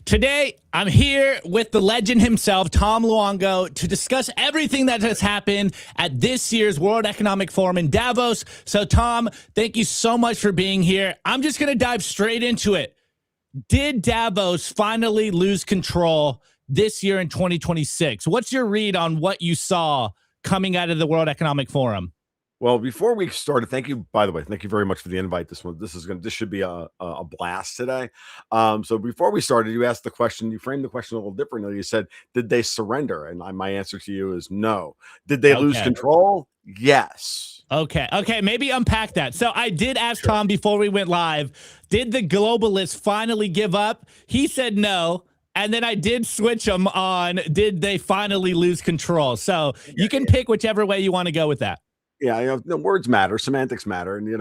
Today, I'm here with the legend himself, Tom Luongo, to discuss everything that has happened at this year's World Economic Forum in Davos. So, Tom, thank you so much for being here. I'm just going to dive straight into it. Did Davos finally lose control this year in 2026? What's your read on what you saw coming out of the World Economic Forum? Well, before we started, thank you, by the way, thank you very much for the invite. This should be a blast today. So before we started, you asked the question, you framed the question a little differently. You said, did they surrender? And my answer to you is no. Did they lose control? Yes. Okay. Maybe unpack that. So I did ask Tom before we went live, did the globalists finally give up? He said no. And then I did switch them on, did they finally lose control? So you can pick whichever way you want to go with that. Yeah, words matter, semantics matter, and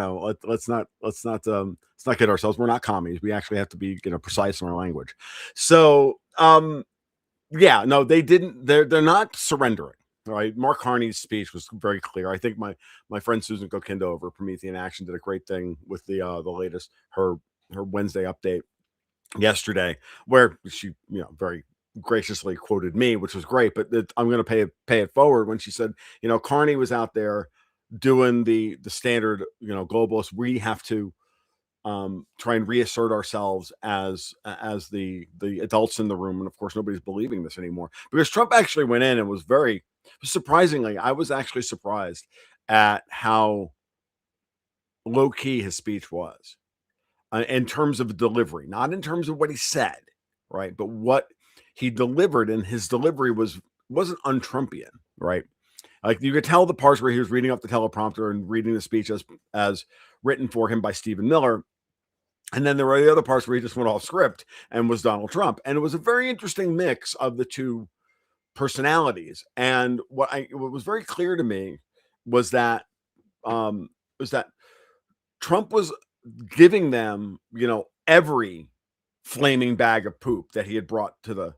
let's not kid ourselves. We're not commies. We actually have to be precise in our language. So yeah, no, they didn't. They're not surrendering. Right. Mark Carney's speech was very clear. I think my friend Susan Kokindo over Promethean Action did a great thing with the latest her Wednesday update yesterday, where she very graciously quoted me, which was great. But I'm going to pay it forward when she said, Carney was out there doing the standard, globalist. We have to try and reassert ourselves as the adults in the room. And of course, nobody's believing this anymore because Trump actually went in and was very surprisingly. I was actually surprised at how low key his speech was in terms of delivery, not in terms of what he said, right, but what he delivered. And his delivery wasn't un-Trumpian, right? Like you could tell the parts where he was reading off the teleprompter and reading the speech as written for him by Stephen Miller. And then there were the other parts where he just went off script and was Donald Trump. And it was a very interesting mix of the two personalities. And what was very clear to me was that Trump was giving them, every flaming bag of poop that he had brought to the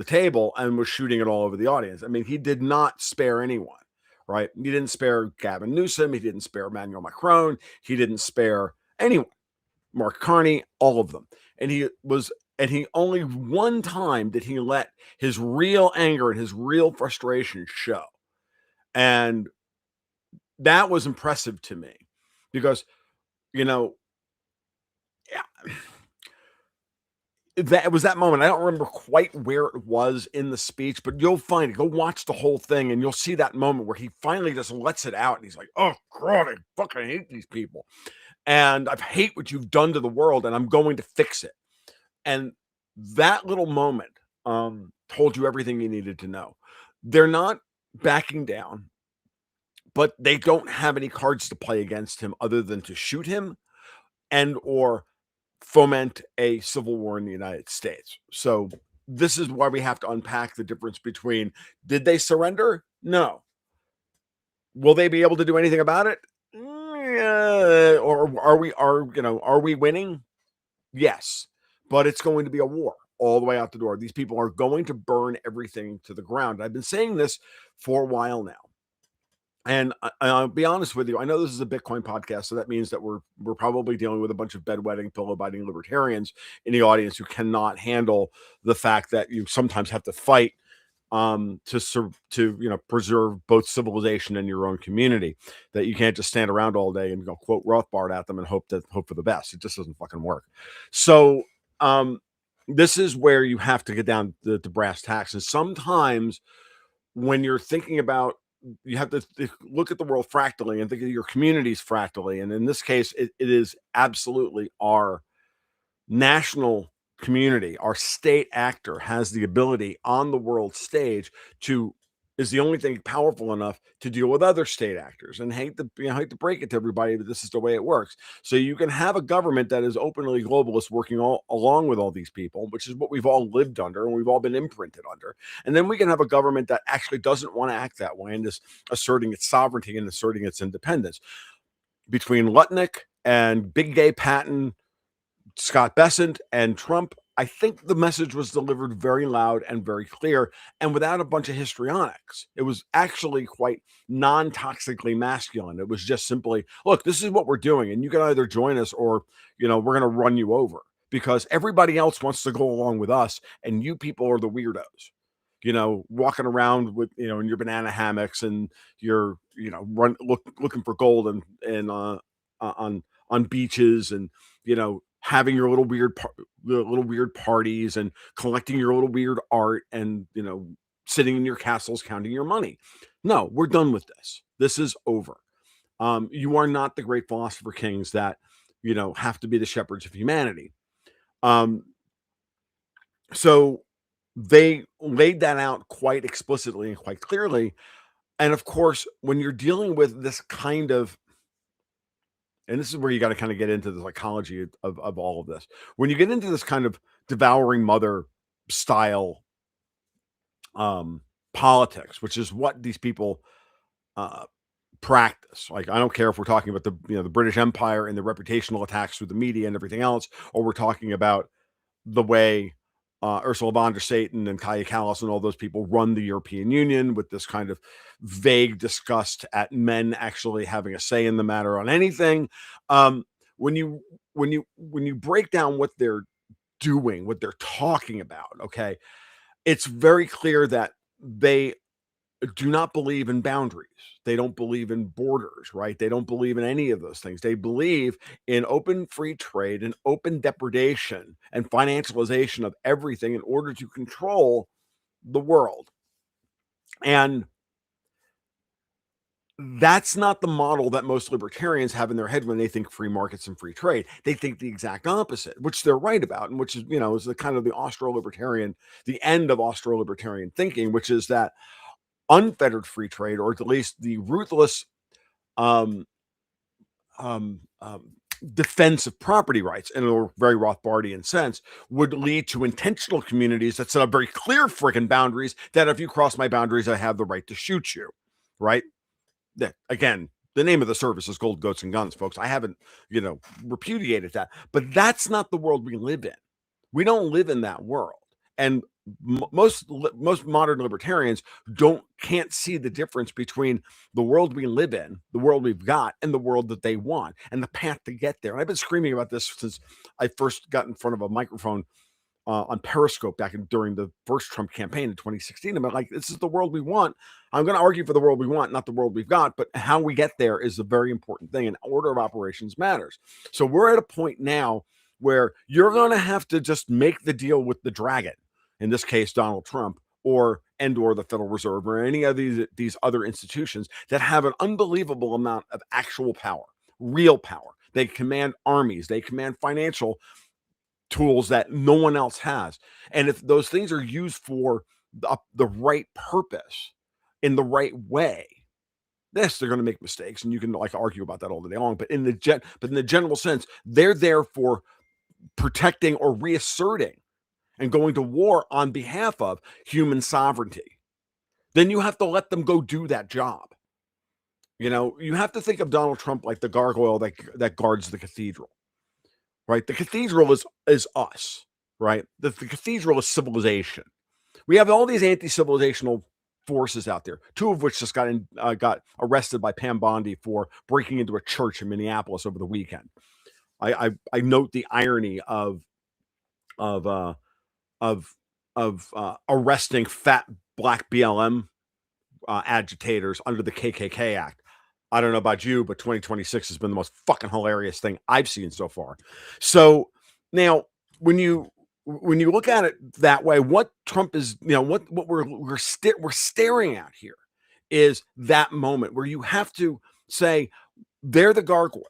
table and was shooting it all over the audience. I mean, he did not spare anyone, right? He didn't spare Gavin Newsom. He didn't spare Emmanuel Macron. He didn't spare anyone. Mark Carney, all of them. And he only one time did he let his real anger and his real frustration show. And that was impressive to me because, that was that moment. I don't remember quite where it was in the speech, but you'll find it. Go watch the whole thing and you'll see that moment where he finally just lets it out and he's like, oh God, I fucking hate these people. And I hate what you've done to the world and I'm going to fix it. And that little moment told you everything you needed to know. They're not backing down, but they don't have any cards to play against him other than to shoot him and or foment a civil war in the United States. So this is why we have to unpack the difference between, did they surrender? No. Will they be able to do anything about it? Or are we winning? Yes, but it's going to be a war all the way out the door. These people are going to burn everything to the ground. I've been saying this for a while now. And I'll be honest with you, I know this is a Bitcoin podcast, so that means that we're probably dealing with a bunch of bedwetting, pillow-biting libertarians in the audience who cannot handle the fact that you sometimes have to fight to preserve both civilization and your own community. That you can't just stand around all day and go quote Rothbard at them and hope for the best. It just doesn't fucking work. So this is where you have to get down to brass tacks. And sometimes when you're thinking about, you have to look at the world fractally and think of your communities fractally. And in this case, it is absolutely our national community, our state actor has the ability on the world stage is the only thing powerful enough to deal with other state actors. And hate to break it to everybody, but this is the way it works. So you can have a government that is openly globalist working along with all these people, which is what we've all lived under and we've all been imprinted under. And then we can have a government that actually doesn't want to act that way and is asserting its sovereignty and asserting its independence. Between Lutnick and Big Gay Patton, Scott Bessent, and Trump, I think the message was delivered very loud and very clear and without a bunch of histrionics. It was actually quite non-toxically masculine. It was just simply, look, this is what we're doing and you can either join us or, we're going to run you over. because everybody else wants to go along with us, and you people are the weirdos. Walking around with in your banana hammocks, and you're looking for gold and on beaches, and having your little weird parties, and collecting your little weird art, and sitting in your castles counting your money. No, we're done with this. This is over. You are not the great philosopher kings that have to be the shepherds of humanity. So they laid that out quite explicitly and quite clearly. And of course, when you're dealing with this kind of, and this is where you got to kind of get into the psychology of all of this. When you get into this kind of devouring mother style politics, which is what these people practice. Like, I don't care if we're talking about the British Empire and the reputational attacks through the media and everything else, or we're talking about the way Ursula von der Satan and Kaja Kallas and all those people run the European Union, with this kind of vague disgust at men actually having a say in the matter on anything. When you break down what they're doing, what they're talking about, okay, it's very clear that they do not believe in boundaries. They don't believe in borders, right? They don't believe in any of those things. They believe in open free trade and open depredation and financialization of everything in order to control the world. And that's not the model that most libertarians have in their head when they think free markets and free trade. They think the exact opposite, which they're right about, and which is, is the kind of the Austro-libertarian, the end of Austro-libertarian thinking, which is that unfettered free trade, or at least the ruthless defense of property rights in a very Rothbardian sense, would lead to intentional communities that set up very clear freaking boundaries, that if you cross my boundaries, I have the right to shoot you, right? That, again, the name of the service is Gold, Goats, and Guns, folks. I haven't, repudiated that, but that's not the world we live in. We don't live in that world. And most modern libertarians can't see the difference between the world we live in, the world we've got, and the world that they want, and the path to get there. And I've been screaming about this since I first got in front of a microphone on Periscope during the first Trump campaign in 2016. I'm like, this is the world we want. I'm going to argue for the world we want, not the world we've got, but how we get there is a very important thing, and order of operations matters. So we're at a point now where you're going to have to just make the deal with the dragon. In this case, Donald Trump, or the Federal Reserve, or any of these other institutions that have an unbelievable amount of actual power, real power. They command armies, they command financial tools that no one else has. And if those things are used for the right purpose, in the right way, yes, they're going to make mistakes, and you can argue about that all day long. But in the general sense, they're there for protecting or reasserting and going to war on behalf of human sovereignty. Then you have to let them go do that job. You have to think of Donald Trump like the gargoyle that guards the cathedral, right? The cathedral is us, right? The cathedral is civilization. We have all these anti-civilizational forces out there, two of which just got arrested by Pam Bondi for breaking into a church in Minneapolis over the weekend. I note the irony of arresting fat black BLM agitators under the KKK Act. I don't know about you, but 2026 has been the most fucking hilarious thing I've seen so far. So now, when you look at it that way, what Trump is, what we're staring at here is that moment where you have to say they're the gargoyles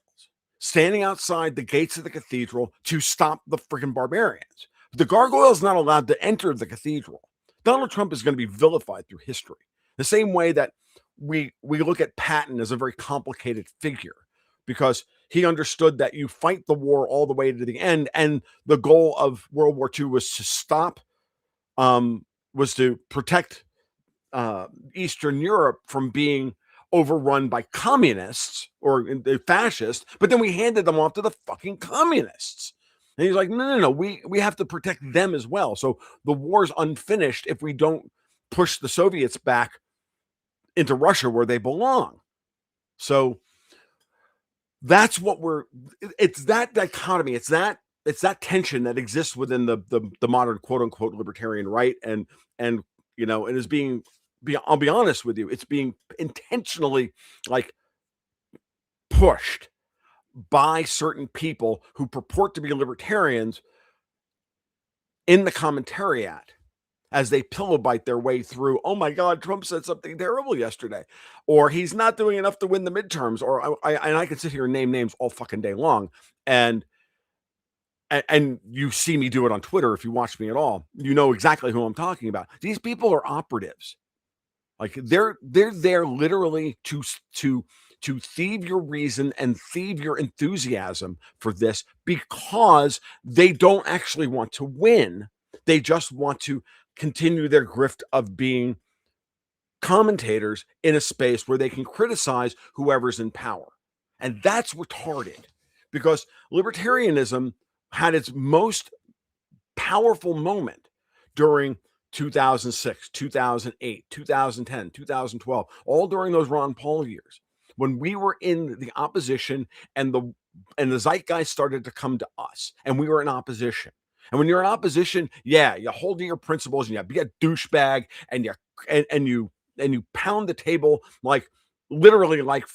standing outside the gates of the cathedral to stop the freaking barbarians. The gargoyle is not allowed to enter the cathedral. Donald Trump is going to be vilified through history, the same way that we look at Patton as a very complicated figure, because he understood that you fight the war all the way to the end, and the goal of World War II was to stop, was to protect Eastern Europe from being overrun by communists or fascists, but then we handed them off to the fucking communists. And he's like, no, we have to protect them as well. So the war's unfinished if we don't push the Soviets back into Russia where they belong. So that's what it's that dichotomy. It's that it's that tension that exists within the modern quote unquote libertarian right, and you know, it is being I'll be honest with you, it's being intentionally like pushed by certain people who purport to be libertarians in the commentariat as they pillow bite their way through. Oh my God, Trump said something terrible yesterday, or he's not doing enough to win the midterms, or I can sit here and name names all fucking day long, and you see me do it on Twitter. If you watch me at all, you know exactly who I'm talking about. These people are operatives. Like they're there literally to thieve your reason and thieve your enthusiasm for this, because they don't actually want to win. They just want to continue their grift of being commentators in a space where they can criticize whoever's in power. And that's retarded, because libertarianism had its most powerful moment during 2006, 2008, 2010, 2012, all during those Ron Paul years, when we were in the opposition and the zeitgeist started to come to us, and we were in opposition. And when you're in opposition, yeah, you hold to your principles and you be a douchebag, and you pound the table like literally like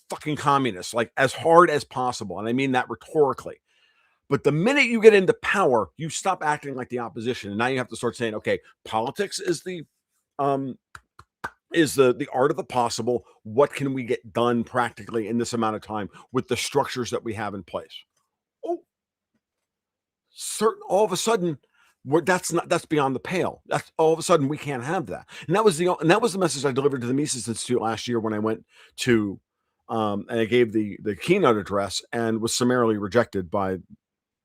fucking communists, like as hard as possible. And I mean that rhetorically. But the minute you get into power, you stop acting like the opposition, and now you have to start saying, okay, politics is the art of the possible. What can we get done practically in this amount of time with the structures that we have in place? Oh, all of a sudden, that's beyond the pale. That's all of a sudden we can't have that. And that was the message I delivered to the Mises Institute last year when I went to and I gave the keynote address and was summarily rejected by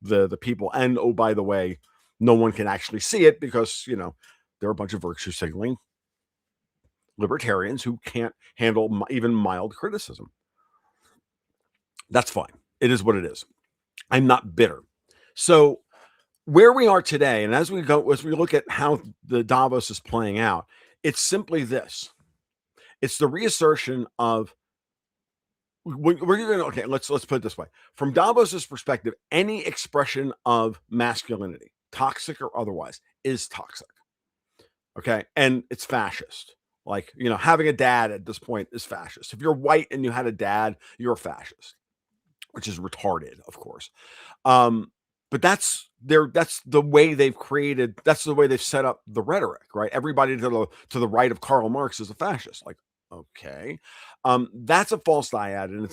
the people. And oh, by the way, no one can actually see it because, you know, there are a bunch of virtue signaling libertarians who can't handle even mild criticism. That's fine. It is what it is. I'm not bitter. So where we are today, and as we look at how the Davos is playing out, it's simply this. It's the reassertion of okay, let's put it this way. From Davos's perspective, any expression of masculinity, toxic or otherwise, is toxic. Okay, and it's fascist. Like, you know, having a dad at this point is fascist. If you're white and you had a dad, you're a fascist, which is retarded, of course. But that's the way they've created. That's the way they've set up the rhetoric, right? Everybody to the right of Karl Marx is a fascist. Like, okay, that's a false dyad, and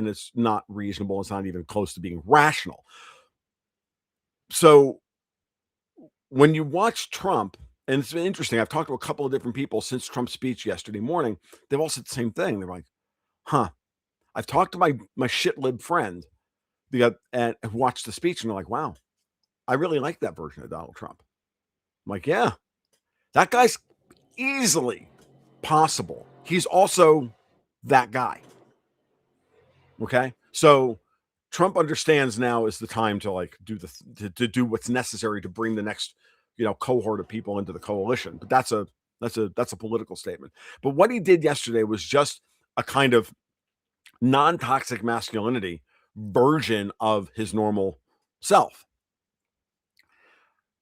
it's not reasonable. It's not even close to being rational. So when you watch Trump, and it's been interesting, I've talked to a couple of different people since Trump's speech yesterday morning. They've all said the same thing. They're like, huh. I've talked to my shit lib friend and watched the speech, and they're like, wow, I really like that version of Donald Trump. I'm like, yeah, that guy's easily possible. He's also that guy. Okay, so Trump understands now is the time to like to do what's necessary to bring the next, you know, cohort of people into the coalition. But that's a political statement. But what he did yesterday was just a kind of non-toxic masculinity version of his normal self.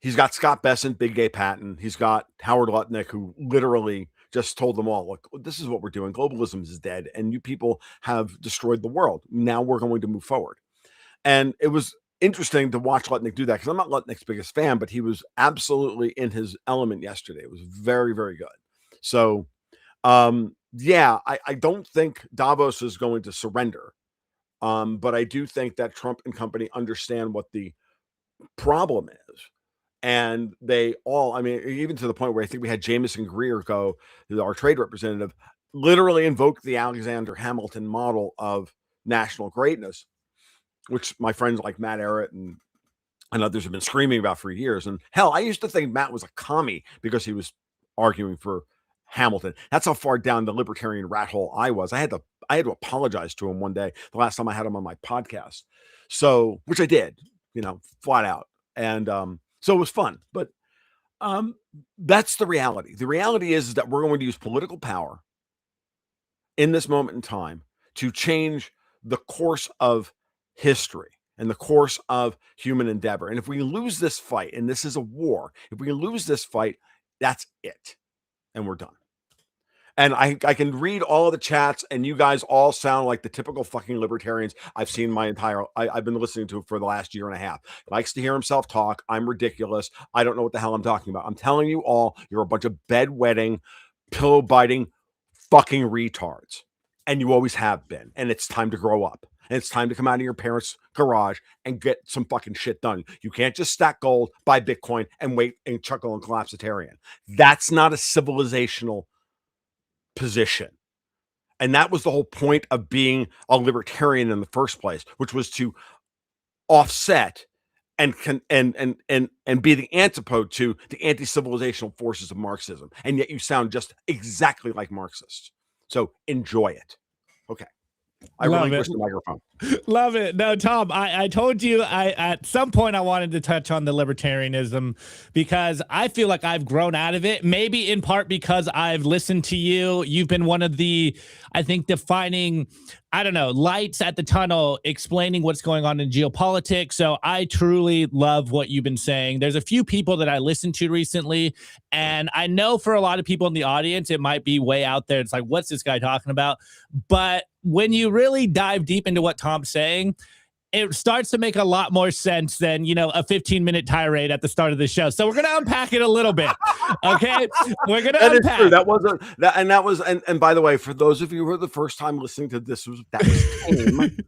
He's got Scott Bessent, Big Gay Patton. He's got Howard Lutnick, who literally just told them all, look, this is what we're doing. Globalism is dead, and you people have destroyed the world. Now we're going to move forward. And it was interesting to watch Lutnick do that, because I'm not Lutnick's biggest fan, but he was absolutely in his element yesterday. It was very, very good. So, yeah, I don't think Davos is going to surrender. But I do think that Trump and company understand what the problem is. And they all, I mean, even to the point where I think we had Jameson Greer go, our trade representative, literally invoke the Alexander Hamilton model of national greatness, which my friends like Matt Ehret and others have been screaming about for years. And hell, I used to think Matt was a commie because he was arguing for Hamilton. That's how far down the libertarian rat hole I was. I had to apologize to him one day, the last time I had him on my podcast. So, which I did, you know, flat out. And so it was fun. But that's the reality. The reality is that we're going to use political power in this moment in time to change the course of history. in the course of human endeavor. And if we lose this fight, and this is a war, if we lose this fight, that's it. And we're done. And I can read all of the chats, and you guys all sound like the typical fucking libertarians I've seen my entire, I've been listening to for the last year and a half. Likes to hear himself talk. I'm ridiculous. I don't know what the hell I'm talking about. I'm telling you all, you're a bunch of bedwetting, pillow biting fucking retards. And you always have been. And it's time to grow up. And it's time to come out of your parents' garage and get some fucking shit done. You can't just stack gold, buy Bitcoin, and wait and chuckle and collapsitarian. That's not a civilizational position. And that was the whole point of being a libertarian in the first place, which was to offset and be the antipode to the anti-civilizational forces of Marxism. And yet you sound just exactly like Marxists. So enjoy it. Okay. I relinquish the microphone. Love it. No, Tom, I told you at some point I wanted to touch on the libertarianism because I feel like I've grown out of it, maybe in part because I've listened to you. You've been one of the, I think, defining, I don't know, lights at the tunnel explaining what's going on in geopolitics. So I truly love what you've been saying. There's a few people that I listened to recently, and I know for a lot of people in the audience, it might be way out there. It's like, what's this guy talking about? But when you really dive deep into what Tom's saying, it starts to make a lot more sense than, you know, a 15-minute tirade at the start of the show. So we're going to unpack it a little bit. Okay. We're going to unpack. True. That wasn't that. And that was, and by the way, for those of you who are the first time listening to this, that was tame.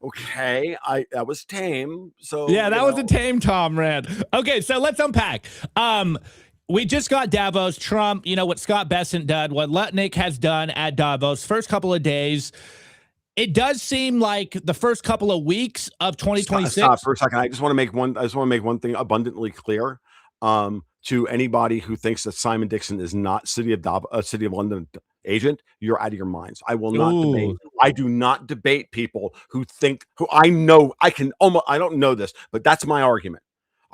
Okay. That was tame. So yeah, that was a tame Tom rant. Okay. So let's unpack. We just got Davos, Trump, you know, what Scott Bessent did, what Lutnick has done at Davos, first couple of days. It does seem like the first couple of weeks of 2026. Stop for a second. I just want to make one thing abundantly clear to anybody who thinks that Simon Dixon is not City of London agent. You're out of your minds. I will not debate. I do not debate people who I know. I don't know this, but that's my argument.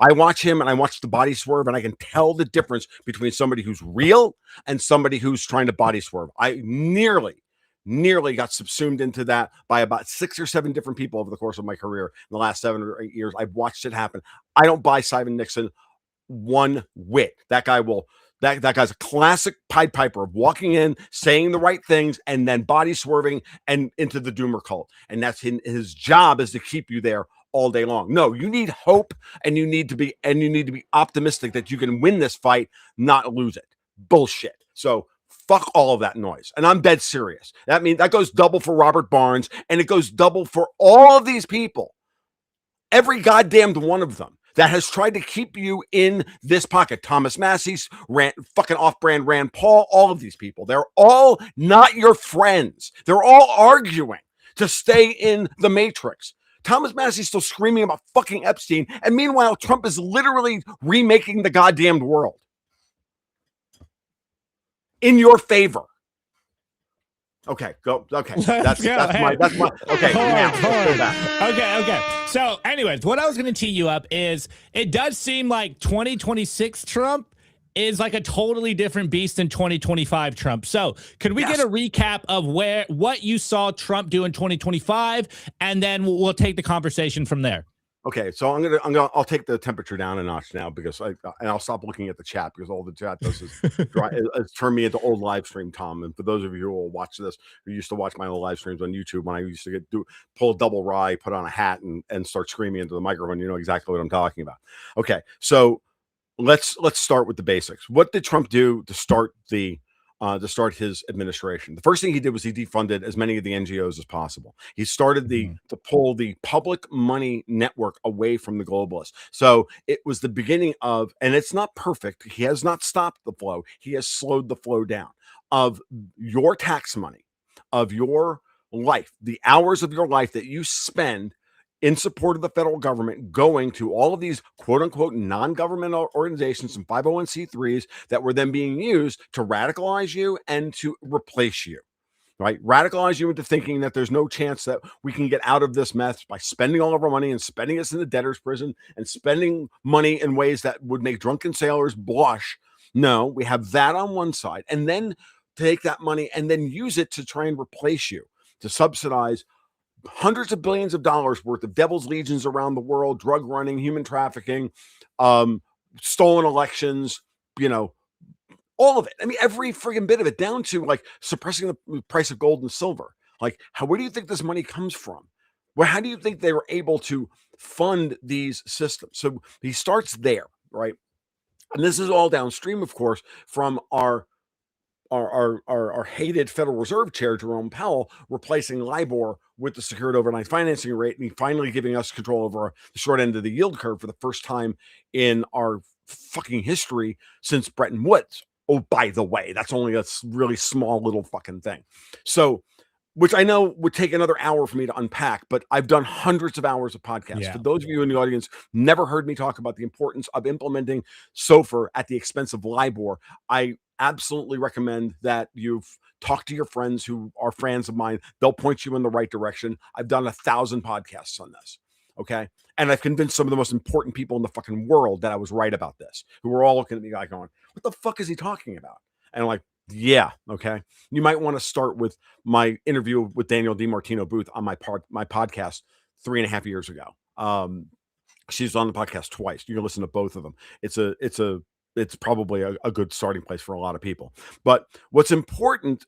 I watch him and I watch the body swerve, and I can tell the difference between somebody who's real and somebody who's trying to body swerve. I nearly got subsumed into that by about 6 or 7 different people over the course of my career in the last 7 or 8 years. I've watched it happen. I don't buy Simon Nixon one whit. That guy's a classic Pied Piper of walking in, saying the right things, and then body swerving and into the doomer cult. And that's his job, is to keep you there all day long. No, you need hope, and you need to be optimistic that you can win this fight, not lose it. Bullshit. So fuck all of that noise. And I'm dead serious. That means that goes double for Robert Barnes, and it goes double for all of these people. Every goddamned one of them that has tried to keep you in this pocket. Thomas Massey's fucking off-brand Rand Paul, all of these people. They're all not your friends. They're all arguing to stay in the matrix. Thomas Massey's still screaming about fucking Epstein, and meanwhile, Trump is literally remaking the goddamned world in your favor. Okay, go. Okay, that's my. Okay, Okay. So, anyways, what I was going to tee you up is, it does seem like 2026 Trump is like a totally different beast than 2025 Trump. So, could we get a recap of what you saw Trump do in 2025, and then we'll take the conversation from there. Okay, so I'll take the temperature down a notch now, because I'll stop looking at the chat, because all the chat does is turn me into old live stream Tom. And for those of you who will watch this, who used to watch my old live streams on YouTube, when I used to pull a double rye, put on a hat, and start screaming into the microphone, you know exactly what I'm talking about. Okay, so let's start with the basics. What did Trump do to start his administration? The first thing he did was he defunded as many of the NGOs as possible. He started to pull the public money network away from the globalists. So it was the beginning of, and it's not perfect, he has not stopped the flow, he has slowed the flow down of your tax money, of your life, the hours of your life that you spend in support of the federal government, going to all of these quote unquote non-governmental organizations and 501c3s that were then being used to radicalize you and to replace you, right? Radicalize you into thinking that there's no chance that we can get out of this mess by spending all of our money and spending us in the debtor's prison and spending money in ways that would make drunken sailors blush. No, we have that on one side, and then take that money and then use it to try and replace you, to subsidize hundreds of billions of dollars worth of devil's legions around the world, drug running, human trafficking, stolen elections, all of it. I mean, every friggin' bit of it, down to like suppressing the price of gold and silver. Like, where do you think this money comes from? Well, how do you think they were able to fund these systems? So he starts there, right? And this is all downstream, of course, from our hated Federal Reserve Chair, Jerome Powell, replacing LIBOR with the secured overnight financing rate, and finally giving us control over the short end of the yield curve for the first time in our fucking history since Bretton Woods. Oh, by the way, that's only a really small little fucking thing. So, which I know would take another hour for me to unpack, but I've done hundreds of hours of podcasts. Yeah. For those of you in the audience never heard me talk about the importance of implementing SOFR at the expense of LIBOR, I absolutely recommend that you've talked to your friends who are friends of mine. They'll point you in the right direction. I've done 1,000 podcasts on this. Okay. And I've convinced some of the most important people in the fucking world that I was right about this, who were all looking at me like going, what the fuck is he talking about? And I'm like, yeah, okay. You might want to start with my interview with Daniel DiMartino Booth on my podcast 3.5 years ago. She's on the podcast twice. You can listen to both of them. It's probably a good starting place for a lot of people. But what's important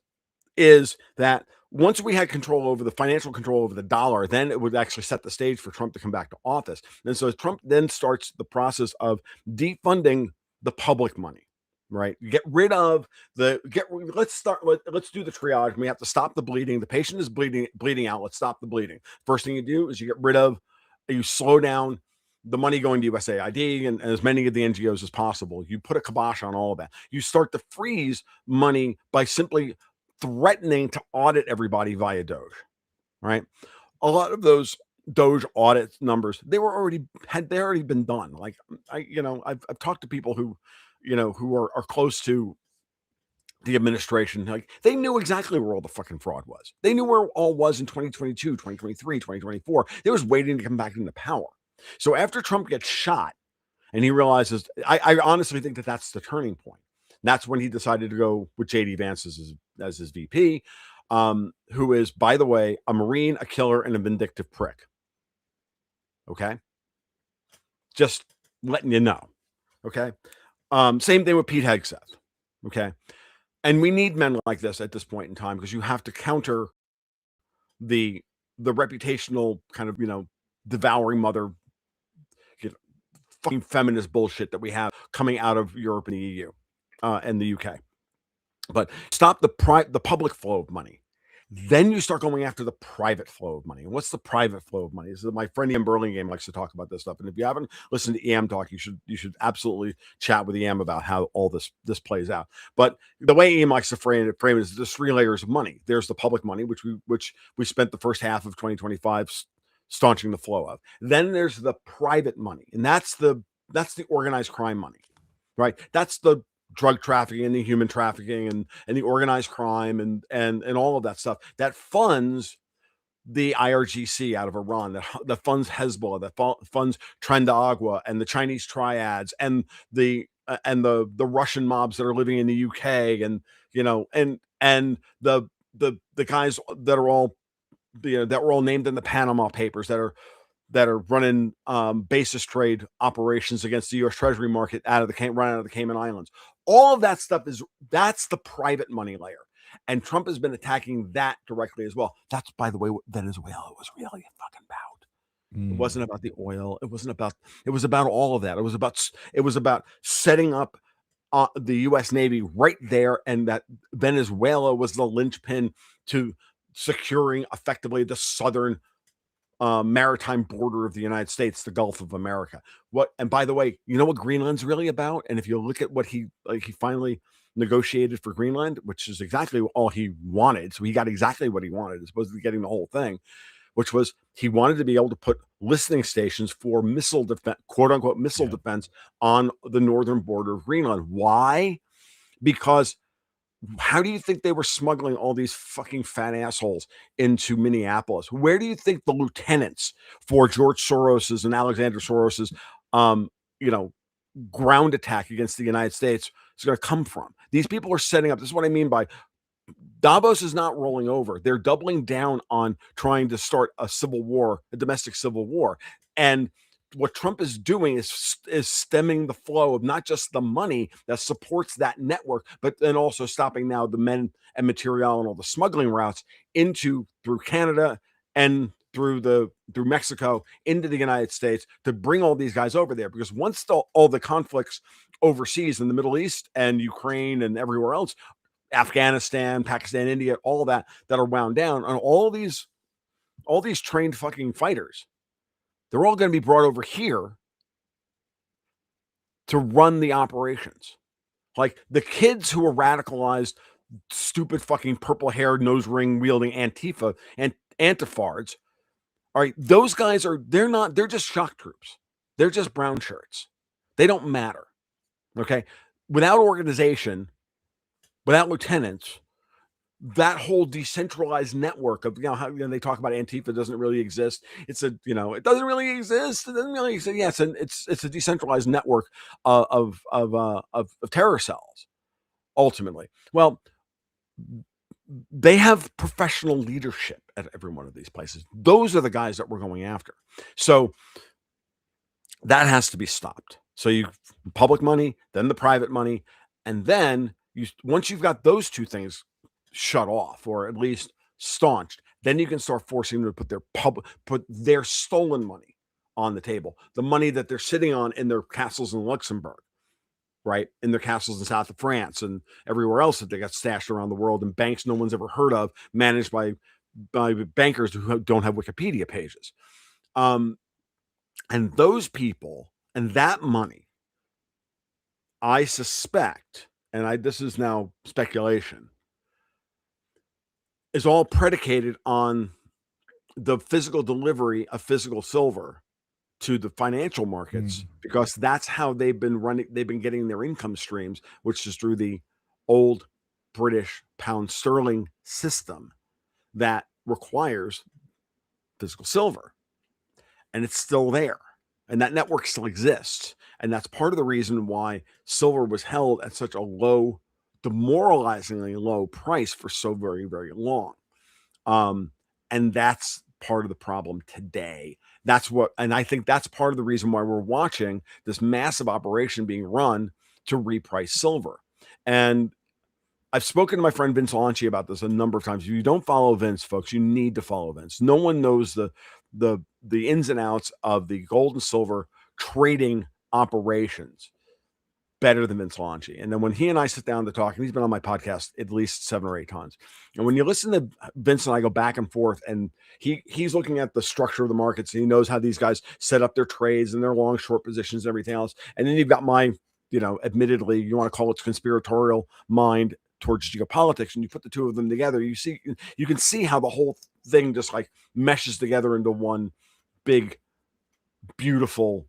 is that once we had control over the financial control over the dollar, then it would actually set the stage for Trump to come back to office. And so Trump then starts the process of defunding the public money. Right, get rid of let's do the triage. We have to stop the bleeding. The patient is bleeding out. Let's stop the bleeding. First thing you do is you slow down the money going to USAID and as many of the NGOs as possible. You put a kibosh on all of that. You start to freeze money by simply threatening to audit everybody via Doge. Right, a lot of those Doge audit numbers they already been done. Like I've talked to people who are close to the administration. Like they knew exactly where all the fucking fraud was. They knew where it all was in 2022, 2023, 2024. They was waiting to come back into power. So after Trump gets shot and he realizes, I honestly think that that's the turning point. That's when he decided to go with JD Vance as his VP, who is, by the way, a Marine, a killer, and a vindictive prick. Okay. Just letting you know. Okay. Same thing with Pete Hegseth. Okay. And we need men like this at this point in time because you have to counter the reputational kind of, devouring mother, fucking feminist bullshit that we have coming out of Europe and the EU and the UK. But stop the public flow of money. Then you start going after the private flow of money. And what's the private flow of money? This is my friend Ian Burlingame likes to talk about this stuff. And if you haven't listened to EM talk, you should absolutely chat with EM about how all this plays out. But the way EM likes to frame it is there's 3 layers of money. There's the public money, which we spent the first half of 2025 staunching the flow of. Then there's the private money, and that's the organized crime money, right? That's the drug trafficking and the human trafficking and the organized crime and all of that stuff that funds the IRGC out of Iran, that funds Hezbollah, that funds Trend Agua and the Chinese triads and the Russian mobs that are living in the UK and the guys that are all that were all named in the Panama Papers that are running basis trade operations against the U.S. Treasury market out of the Cayman Islands. All of that stuff that's the private money layer. And Trump has been attacking that directly as well. That's, by the way, what Venezuela was really fucking about. It wasn't about the oil. It was about all of that. It was about setting up the U.S. Navy right there, and that Venezuela was the linchpin to securing effectively the southern maritime border of the United States, the Gulf of America. And by the way, you know what Greenland's really about? And if you look at what he finally negotiated for Greenland, which is exactly all he wanted. So he got exactly what he wanted, as opposed to getting the whole thing, which was he wanted to be able to put listening stations for missile defense, quote unquote, missile defense on the northern border of Greenland. Why? Because how do you think they were smuggling all these fucking fat assholes into Minneapolis? Where do you think the lieutenants for George Soros's and Alexander Soros's, ground attack against the United States is going to come from? These people are setting up. This is what I mean by Davos is not rolling over. They're doubling down on trying to start a civil war, a domestic civil war. And what Trump is doing is stemming the flow of not just the money that supports that network, but then also stopping now the men and material and all the smuggling routes through Canada and through Mexico into the United States to bring all these guys over there. Because once all the conflicts overseas in the Middle East and Ukraine and everywhere else, Afghanistan, Pakistan, India, all that are wound down, and all these trained fucking fighters, they're all going to be brought over here to run the operations. Like the kids who are radicalized, stupid fucking purple haired, nose ring wielding Antifa and Antifards. All right, those guys they're just shock troops. They're just brown shirts. They don't matter. Okay. Without organization, without lieutenants, that whole decentralized network of, how they talk about Antifa doesn't really exist. It doesn't really exist. It doesn't really exist. Yes, and it's a decentralized network of terror cells. Ultimately, well, they have professional leadership at every one of these places. Those are the guys that we're going after. So that has to be stopped. So you public money, then the private money, and then once you've got those two things shut off or at least staunched, then you can start forcing them to put their stolen money on the table, the money that they're sitting on in their castles in Luxembourg, right, in their castles in south of France and everywhere else that they got stashed around the world in banks no one's ever heard of, managed by bankers who don't have Wikipedia pages. And those people and that money, I suspect, and this is now speculation, is all predicated on the physical delivery of physical silver to the financial markets, because that's how they've been getting their income streams, which is through the old British pound sterling system that requires physical silver. And it's still there. And that network still exists. And that's part of the reason why silver was held at such a low, demoralizingly low price for so very, very long. And that's part of the problem today. And I think that's part of the reason why we're watching this massive operation being run to reprice silver. And I've spoken to my friend Vince Lanci about this a number of times. If you don't follow Vince, folks, you need to follow Vince. No one knows the ins and outs of the gold and silver trading operations better than Vince Lanci. And then when he and I sit down to talk, and he's been on my podcast at least 7 or 8 times. And when you listen to Vince and I go back and forth, and he's looking at the structure of the markets, and he knows how these guys set up their trades and their long short positions and everything else. And then you've got my, admittedly, you want to call it conspiratorial mind towards geopolitics, and you put the two of them together, you can see how the whole thing just like meshes together into one big, beautiful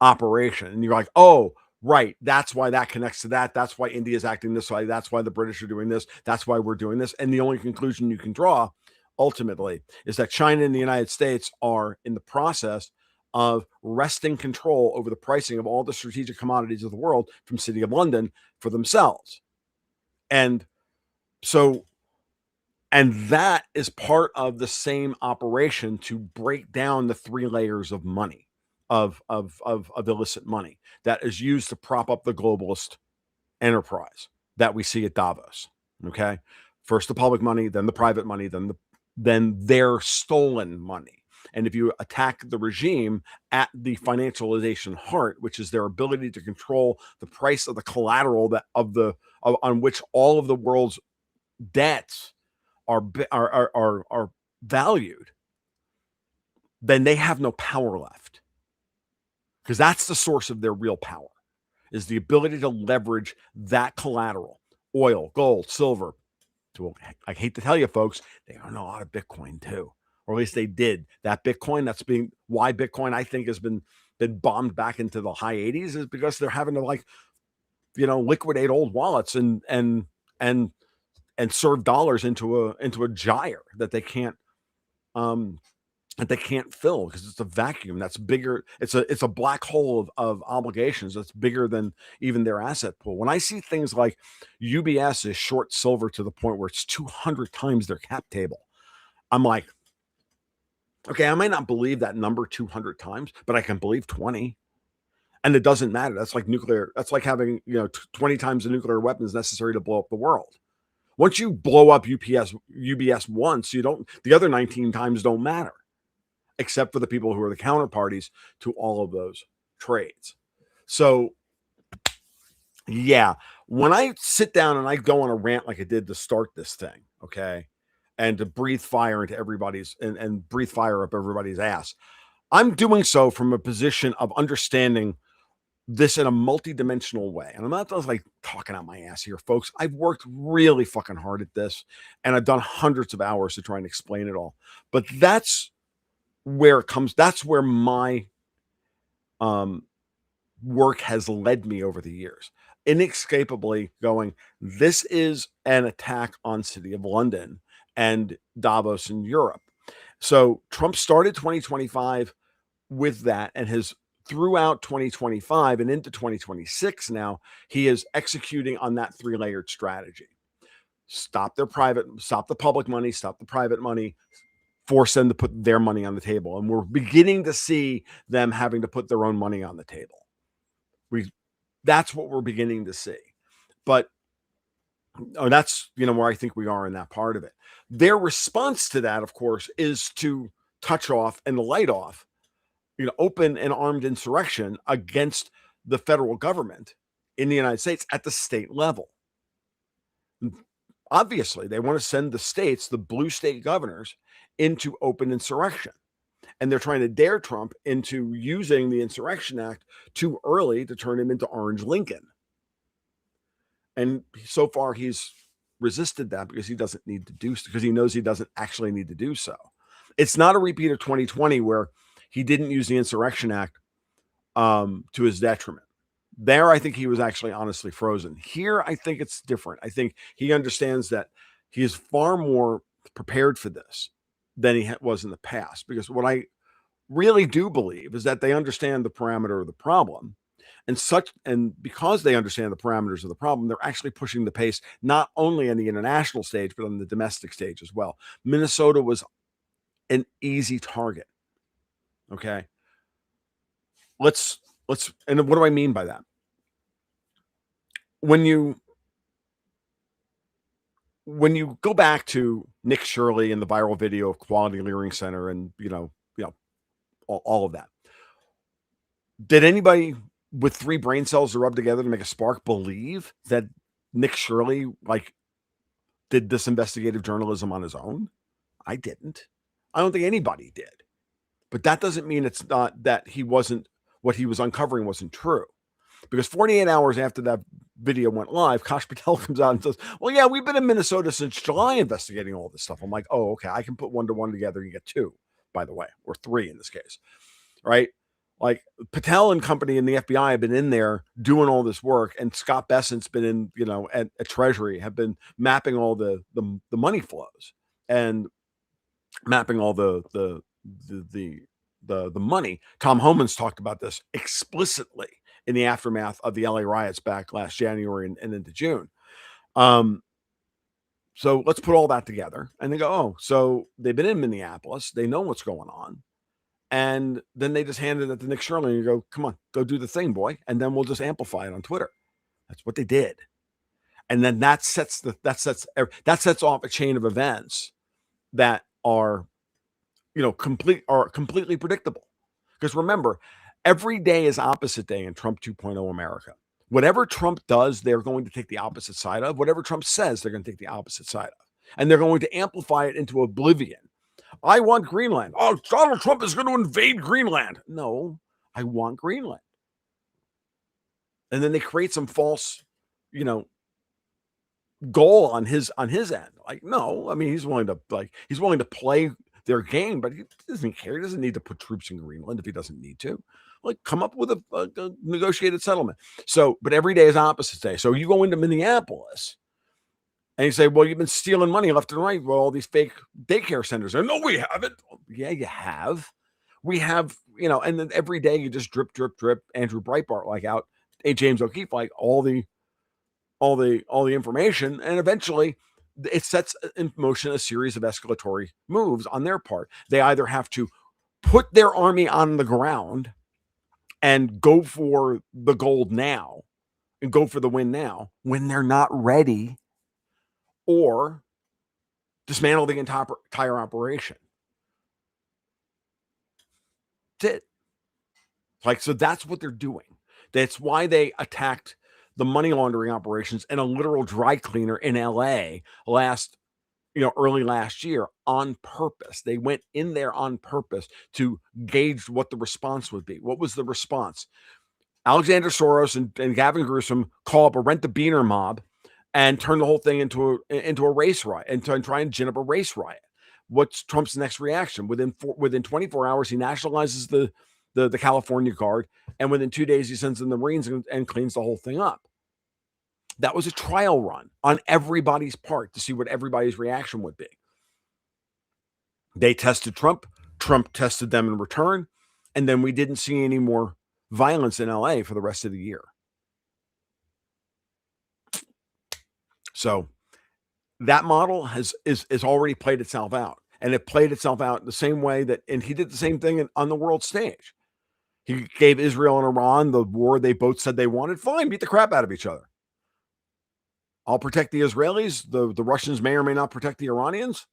operation. And you're like, oh, right, that's why that connects to that. That's why India is acting this way. That's why the British are doing this. That's why we're doing this. And the only conclusion you can draw ultimately is that China and the United States are in the process of wresting control over the pricing of all the strategic commodities of the world from City of London for themselves. And that is part of the same operation to break down the 3 layers of money, of illicit money that is used to prop up the globalist enterprise that we see at Davos. Okay. First the public money, then the private money, then their stolen money. And if you attack the regime at the financialization heart, which is their ability to control the price of the collateral on which all of the world's debts are valued, then they have no power left. Because that's the source of their real power, is the ability to leverage that collateral, oil, gold, silver. I hate to tell you, folks, they own a lot of Bitcoin too, or at least they did. That Bitcoin, why Bitcoin, I think, has been bombed back into the high 80s, is because they're having to liquidate old wallets and serve dollars into a gyre that they can't that they can't fill because it's a vacuum that's bigger. It's a black hole of obligations that's bigger than even their asset pool. When I see things like UBS is short silver to the point where it's 200 times their cap table, I'm like, okay, I might not believe that number 200 times, but I can believe 20. And it doesn't matter. That's like nuclear. That's like having, 20 times the nuclear weapons necessary to blow up the world. Once you blow up UBS once, the other 19 times don't matter, except for the people who are the counterparties to all of those trades. So, yeah, when I sit down and I go on a rant like I did to start this thing, okay, and to breathe fire into everybody's and breathe fire up everybody's ass, I'm doing so from a position of understanding this in a multi-dimensional way. And I'm not just like talking out my ass here, folks. I've worked really fucking hard at this, and I've done hundreds of hours to try and explain it all. But that's where it comes. That's where my work has led me over the years, inescapably going, this is an attack on City of London and Davos in Europe. So Trump started 2025 with that, and has throughout 2025 and into 2026 now, he is executing on that three-layered strategy. Stop the public money, stop the private money, force them to put their money on the table. And we're beginning to see them having to put their own money on the table. That's what we're beginning to see. But that's, where I think we are in that part of it. Their response to that, of course, is to touch off and light off open and armed insurrection against the federal government in the United States at the state level. Obviously, they want to send the states, the blue state governors, into open insurrection. And they're trying to dare Trump into using the Insurrection Act too early to turn him into Orange Lincoln. And so far, he's resisted that because he doesn't need to do so, because he knows he doesn't actually need to do so. It's not a repeat of 2020 where he didn't use the Insurrection Act to his detriment. There, I think he was actually honestly frozen. Here, I think it's different. I think he understands that he is far more prepared for this than he was in the past. Because what I really do believe is that they understand the parameter of the problem. And because they understand the parameters of the problem, they're actually pushing the pace, not only on the international stage, but on the domestic stage as well. Minnesota was an easy target. Okay. And what do I mean by that? When you go back to Nick Shirley and the viral video of Quality Learning Center and, all of that, did anybody with 3 brain cells to rub together to make a spark believe that Nick Shirley did this investigative journalism on his own? I didn't. I don't think anybody did. But that doesn't mean it's not that what he was uncovering wasn't true. Because 48 hours after that video went live, Kash Patel comes out and says, well, yeah, we've been in Minnesota since July investigating all this stuff. I'm like, oh, okay, I can put 1 to 1 together and get 2, by the way, or 3 in this case, right? Like Patel and company in the FBI have been in there doing all this work, and Scott Bessent's been in, at Treasury, have been mapping all the money flows and mapping all the money. Tom Homan's talked about this explicitly in the aftermath of the LA riots back last January and into June. So let's put all that together and they go, oh, so they've been in Minneapolis. They know what's going on. And then they just handed it to Nick Shirley and you go, come on, go do the thing, boy. And then we'll just amplify it on Twitter. That's what they did. And then that sets off a chain of events that are, completely predictable. Because remember, every day is opposite day in Trump 2.0 America. Whatever Trump does, they're going to take the opposite side of. Whatever Trump says, they're going to take the opposite side of. And they're going to amplify it into oblivion. I want Greenland. Oh, Donald Trump is going to invade Greenland. No, I want Greenland. And then they create some false, goal on his end. Like, no, I mean, he's willing to play their game, but he doesn't care. He doesn't need to put troops in Greenland if he doesn't need to. Like, come up with a negotiated settlement. So, but every day is opposite day. So you go into Minneapolis And you say, well, you've been stealing money left and right with all these fake daycare centers. And no, we haven't. Yeah, you have. We have, and then every day you just drip, drip, drip. Andrew Breitbart like out, James O'Keefe like all the information, and eventually it sets in motion a series of escalatory moves on their part. They either have to put their army on the ground and go for the gold now and go for the win now when they're not ready, or dismantle the entire operation. That's it. So that's what they're doing. That's why they attacked the money laundering operations and a literal dry cleaner in LA early last year on purpose. They went in there on purpose to gauge what the response would be. What was the response? Alexander Soros and Gavin Newsom call up a rent-the-beaner mob and turn the whole thing into a race riot and try and gin up a race riot. What's Trump's next reaction? Within 24 hours, he nationalizes the California Guard, and within 2 days, he sends in the Marines and cleans the whole thing up. That was a trial run on everybody's part to see what everybody's reaction would be. They tested Trump. Trump tested them in return. And then we didn't see any more violence in LA for the rest of the year. So that model is already played itself out. And it played itself out the same way and he did the same thing on the world stage. He gave Israel and Iran the war they both said they wanted. Fine, beat the crap out of each other. I'll protect the Israelis. The Russians may or may not protect the Iranians.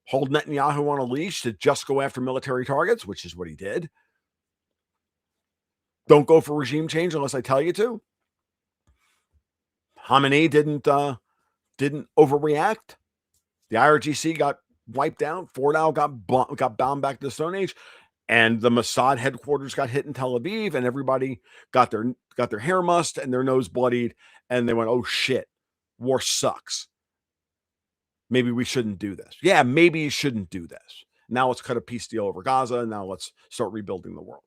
Hold Netanyahu on a leash to just go after military targets, which is what he did. Don't go for regime change unless I tell you to. Khamenei didn't overreact. The IRGC got wiped out. Fordal got bound back to the Stone Age, and the Mossad headquarters got hit in Tel Aviv, and everybody got their hair mussed and their nose bloodied, and they went, "Oh shit, war sucks. Maybe we shouldn't do this." Yeah, maybe you shouldn't do this. Now let's cut a peace deal over Gaza, and now let's start rebuilding the world.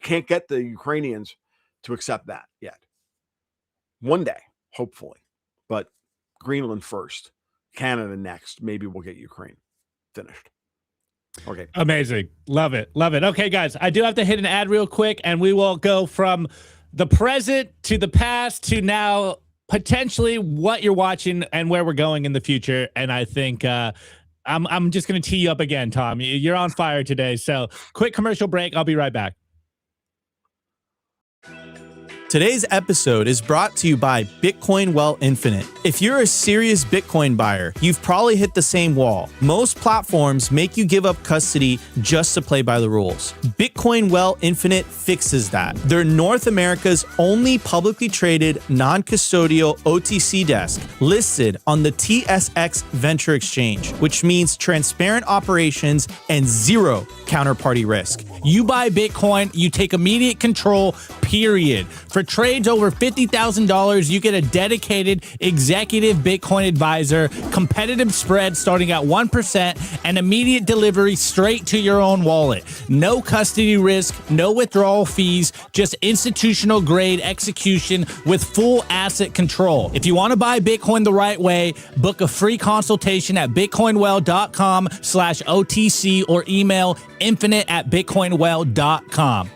Can't get the Ukrainians to accept that yet. One day, hopefully, but Greenland first, Canada next. Maybe we'll get Ukraine finished. Okay. Amazing. Love it. Love it. Okay, guys, I do have to hit an ad real quick, and we will go from the present to the past to now potentially what you're watching and where we're going in the future. And I think I'm just going to tee you up again, Tom. You're on fire today. So quick commercial break. I'll be right back. Today's episode is brought to you by Bitcoin Well Infinite. If you're a serious Bitcoin buyer, you've probably hit the same wall. Most platforms make you give up custody just to play by the rules. Bitcoin Well Infinite fixes that. They're North America's only publicly traded, non-custodial OTC desk listed on the TSX Venture Exchange, which means transparent operations and zero counterparty risk. You buy Bitcoin, you take immediate control, period. For trades over $50,000, you get a dedicated executive Bitcoin advisor, competitive spread starting at 1%, and immediate delivery straight to your own wallet. No custody risk, no withdrawal fees, just institutional grade execution with full asset control. If you want to buy Bitcoin the right way, book a free consultation at bitcoinwell.com/OTC or email infinite@bitcoinwell.com.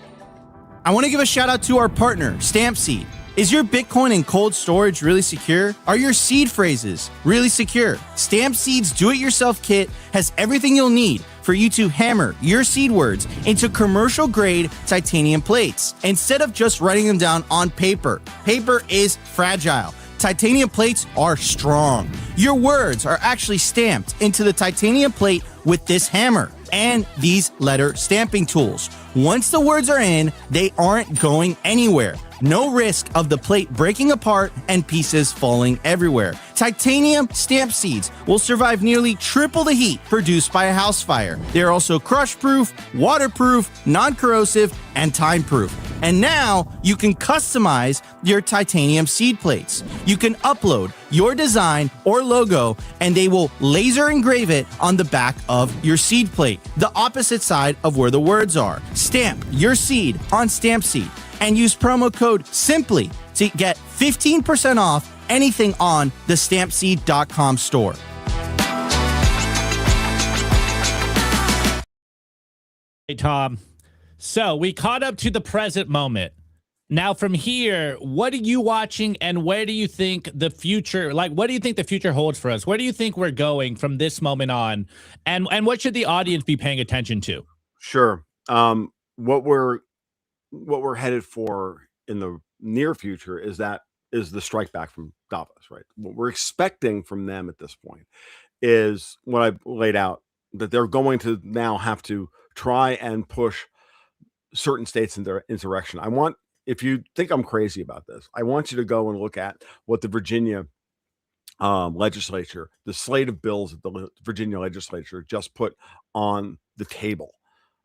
I want to give a shout out to our partner, StampSeed. Is your Bitcoin in cold storage really secure? Are your seed phrases really secure? StampSeed's do-it-yourself kit has everything you'll need for you to hammer your seed words into commercial-grade titanium plates instead of just writing them down on paper. Paper is fragile. Titanium plates are strong. Your words are actually stamped into the titanium plate with this hammer and these letter stamping tools. Once the words are in, they aren't going anywhere. No risk of the plate breaking apart and pieces falling everywhere. Titanium stamp seeds will survive nearly triple the heat produced by a house fire. They're also crush-proof, waterproof, non-corrosive, and time-proof. And now you can customize your titanium seed plates. You can upload your design or logo, and they will laser engrave it on the back of your seed plate, the opposite side of where the words are. Stamp your seed on StampSeed and use promo code SIMPLY to get 15% off anything on the stampseed.com store. Hey, Tom. So we caught up to the present moment. Now, from here, what are you watching, and where do you think the future, like, what do you think the future holds for us? Where do you think we're going from this moment on? And what should the audience be paying attention to? Sure. What we're headed for in the near future is the strike back from Davos, right? What we're expecting from them at this point is what I've laid out, that they're going to now have to try and push certain states in their insurrection. If you think I'm crazy about this, I want you to go and look at what the Virginia legislature, the slate of bills that the Virginia legislature just put on the table,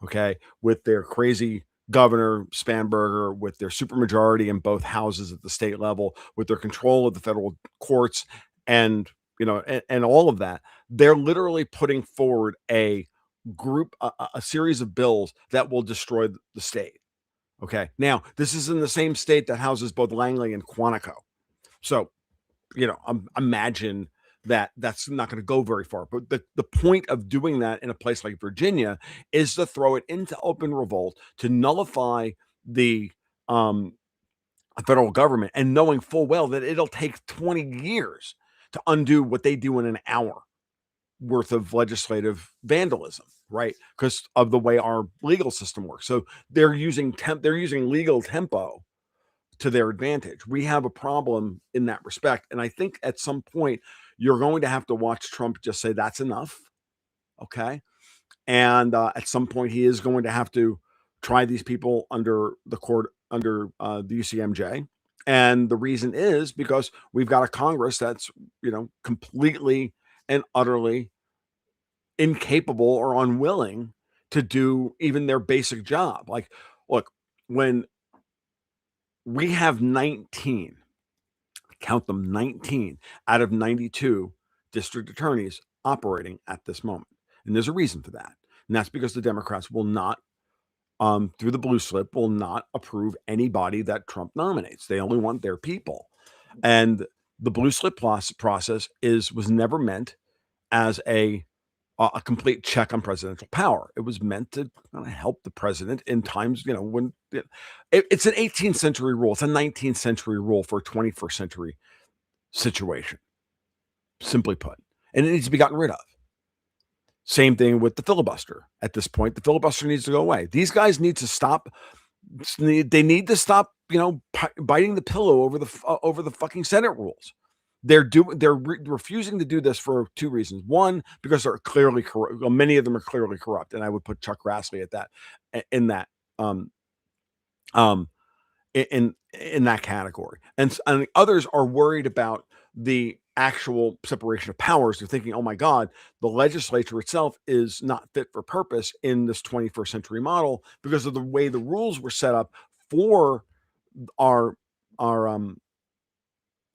okay, with their crazy governor Spanberger, with their supermajority in both houses at the state level, with their control of the federal courts, and and all of that. They're literally putting forward a series of bills that will destroy the state. Okay. Now, this is in the same state that houses both Langley and Quantico. So, imagine that's not going to go very far. But the point of doing that in a place like Virginia is to throw it into open revolt, to nullify the federal government, and knowing full well that it'll take 20 years to undo what they do in an hour worth of legislative vandalism, right? Because of the way our legal system works. So they're using legal tempo to their advantage. We have a problem in that respect. And I think at some point you're going to have to watch Trump just say that's enough. Okay. And at some point he is going to have to try these people under the UCMJ. And the reason is because we've got a Congress that's, completely and utterly incapable or unwilling to do even their basic job. Like, look, when we have 19, count them, 19 out of 92 district attorneys operating at this moment. And there's a reason for that. And that's because the Democrats will not, through the blue slip, will not approve anybody that Trump nominates. They only want their people. And the blue slip process was never meant as a complete check on presidential power. It was meant to help the president in times, when it's an 18th century rule. It's a 19th century rule for a 21st century situation, simply put. And it needs to be gotten rid of. Same thing with the filibuster. At this point, the filibuster needs to go away. These guys need to stop. They need to stop, biting the pillow over the fucking Senate rules. They're refusing to do this for two reasons. One, because they're clearly corrupt. Well, many of them are clearly corrupt, and I would put Chuck Grassley at that, in that category. And others are worried about the actual separation of powers. They're thinking, oh my God, the legislature itself is not fit for purpose in this 21st century model because of the way the rules were set up for our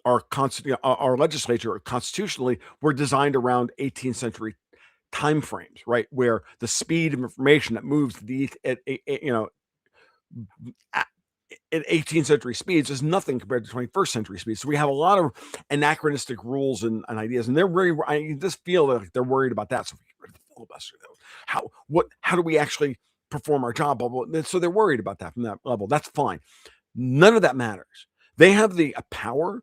legislature constitutionally were designed around 18th century timeframes, right? Where the speed of information that moves at 18th century speeds is nothing compared to 21st century speeds. So we have a lot of anachronistic rules and ideas, and I just feel like they're worried about that. So we get rid of the filibuster, though. How do we actually perform our job? Blah, blah, blah. So they're worried about that from that level. That's fine. None of that matters. They have the power.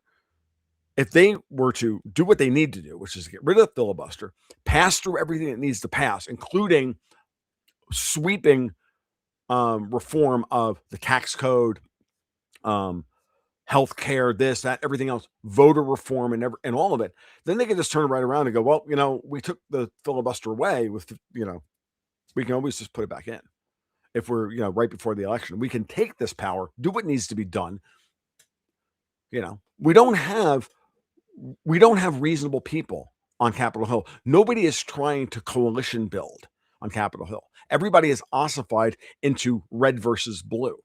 If they were to do what they need to do, which is get rid of the filibuster, pass through everything that needs to pass, including sweeping reform of the tax code, healthcare, this, that, everything else, voter reform, and all of it, then they can just turn right around and go, well, we took the filibuster away with, we can always just put it back in. If we're, right before the election, we can take this power, do what needs to be done. We don't have reasonable people on Capitol Hill. Nobody is trying to coalition build on Capitol Hill. Everybody is ossified into red versus blue.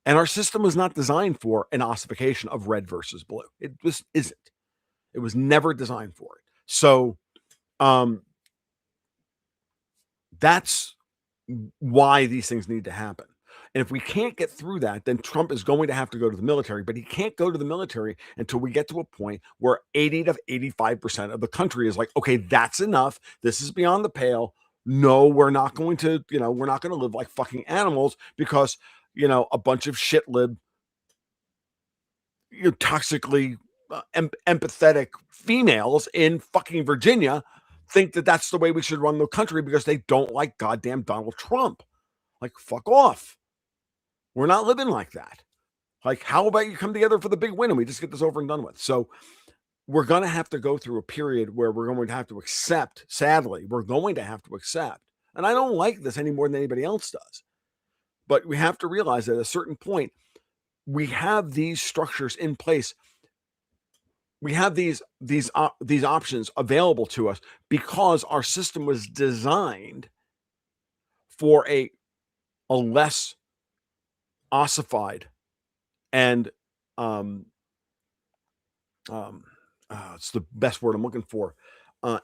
And our system was not designed for an ossification of red versus blue. It just isn't. It was never designed for it. So that's why these things need to happen. And if we can't get through that, then Trump is going to have to go to the military, but he can't go to the military until we get to a point where 80 to 85% of the country is like, okay, that's enough. This is beyond the pale. No, we're not going to, we're not going to live like fucking animals because, a bunch of shit lib, toxically empathetic females in fucking Virginia think that that's the way we should run the country because they don't like goddamn Donald Trump. Like, fuck off. We're not living like that. Like, how about you come together for the big win and we just get this over and done with? So we're going to have to go through a period where we're going to have to accept, sadly, we're going to have to accept. And I don't like this any more than anybody else does. But we have to realize that at a certain point, we have these structures in place. We have these options available to us because our system was designed for a less ossified and it's the best word I'm looking for,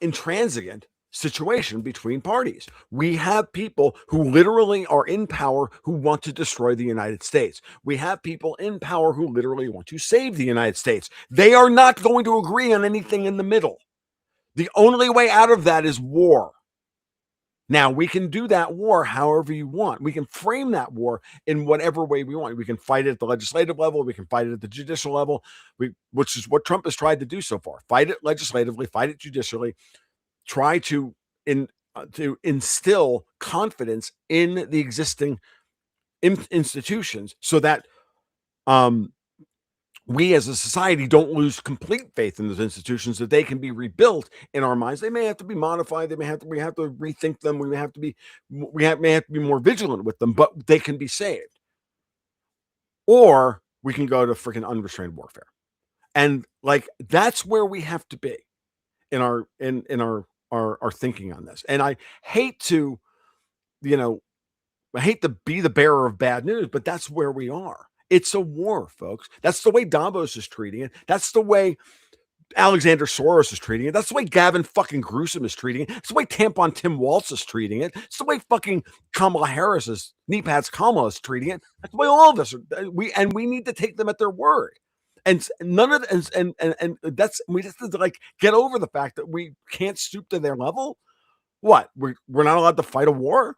intransigent situation between parties. We have people who literally are in power who want to destroy the United States. We have people in power who literally want to save the United States. They are not going to agree on anything in the middle. The only way out of that is war. Now, we can do that war however you want. We can frame that war in whatever way we want. We can fight it at the legislative level. We can fight it at the judicial level, which is what Trump has tried to do so far. Fight it legislatively, fight it judicially, try to instill confidence in the existing institutions so that we as a society don't lose complete faith in those institutions, that they can be rebuilt in our minds. They may have to be modified. We have to rethink them. We may have to be more vigilant with them, but they can be saved. Or we can go to freaking unrestrained warfare. And like, that's where we have to be in our thinking on this. And I hate to, I hate to be the bearer of bad news, but that's where we are. It's a war, folks. That's the way Davos is treating it. That's the way Alexander Soros is treating it. That's the way Gavin fucking Gruesome is treating it. It's the way Tampon Tim Waltz is treating it. It's the way fucking Kamala Harris is, Kneepads Kamala is treating it. That's the way all of us are. We need to take them at their word. And none of and that's, we just have to like get over the fact that we can't stoop to their level. What? We're not allowed to fight a war?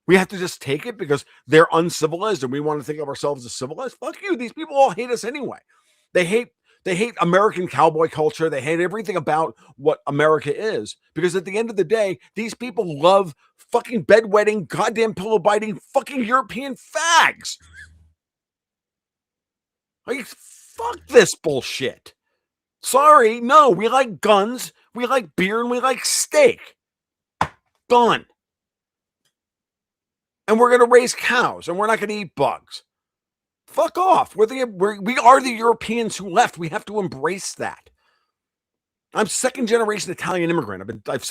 We have to just take it because they're uncivilized and we want to think of ourselves as civilized? Fuck you. These people all hate us anyway. They hate American cowboy culture. They hate everything about what America is. Because at the end of the day, these people love fucking bedwetting, goddamn pillow biting, fucking European fags. Like, fuck this bullshit. Sorry. No, we like guns, we like beer, and we like steak. Done. And we're going to raise cows, and we're not going to eat bugs. Fuck off. We are the Europeans who left. We have to embrace that. I'm second generation Italian immigrant. I've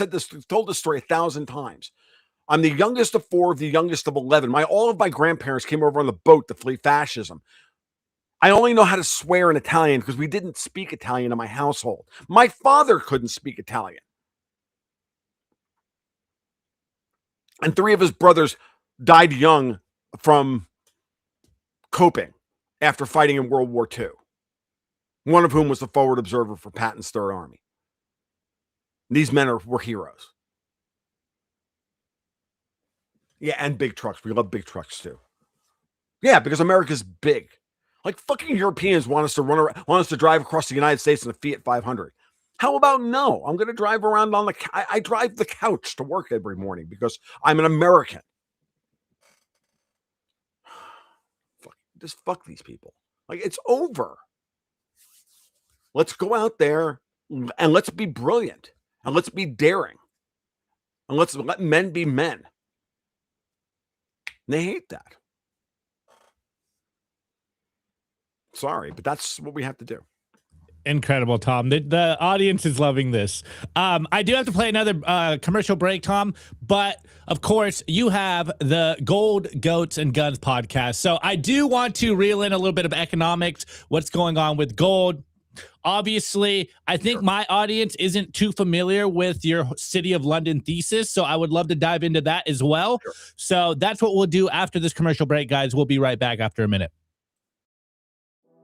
told this story 1,000 times. I'm the youngest of 4, the youngest of 11. All of my grandparents came over on the boat to flee fascism. I only know how to swear in Italian because we didn't speak Italian in my household. My father couldn't speak Italian. And 3 of his brothers died young from coping after fighting in World War II. One of whom was the forward observer for Patton's Third Army. These men were heroes. Yeah, and big trucks. We love big trucks too. Yeah, because America's big. Like fucking Europeans want us to drive across the United States in a Fiat 500. How about no? I'm going to drive around I drive the couch to work every morning because I'm an American. Just fuck these people. Like, it's over. Let's go out there and let's be brilliant and let's be daring and let's let men be men. And they hate that. Sorry, but that's what we have to do. Incredible, Tom. The audience is loving this. I do have to play another commercial break, Tom, but of course you have the Gold, Goats, and Guns podcast. So I do want to reel in a little bit of economics, what's going on with gold, Obviously, I think my audience isn't too familiar with your City of London thesis, so I would love to dive into that as well. Sure. So that's what we'll do after this commercial break, guys. We'll be right back after a minute.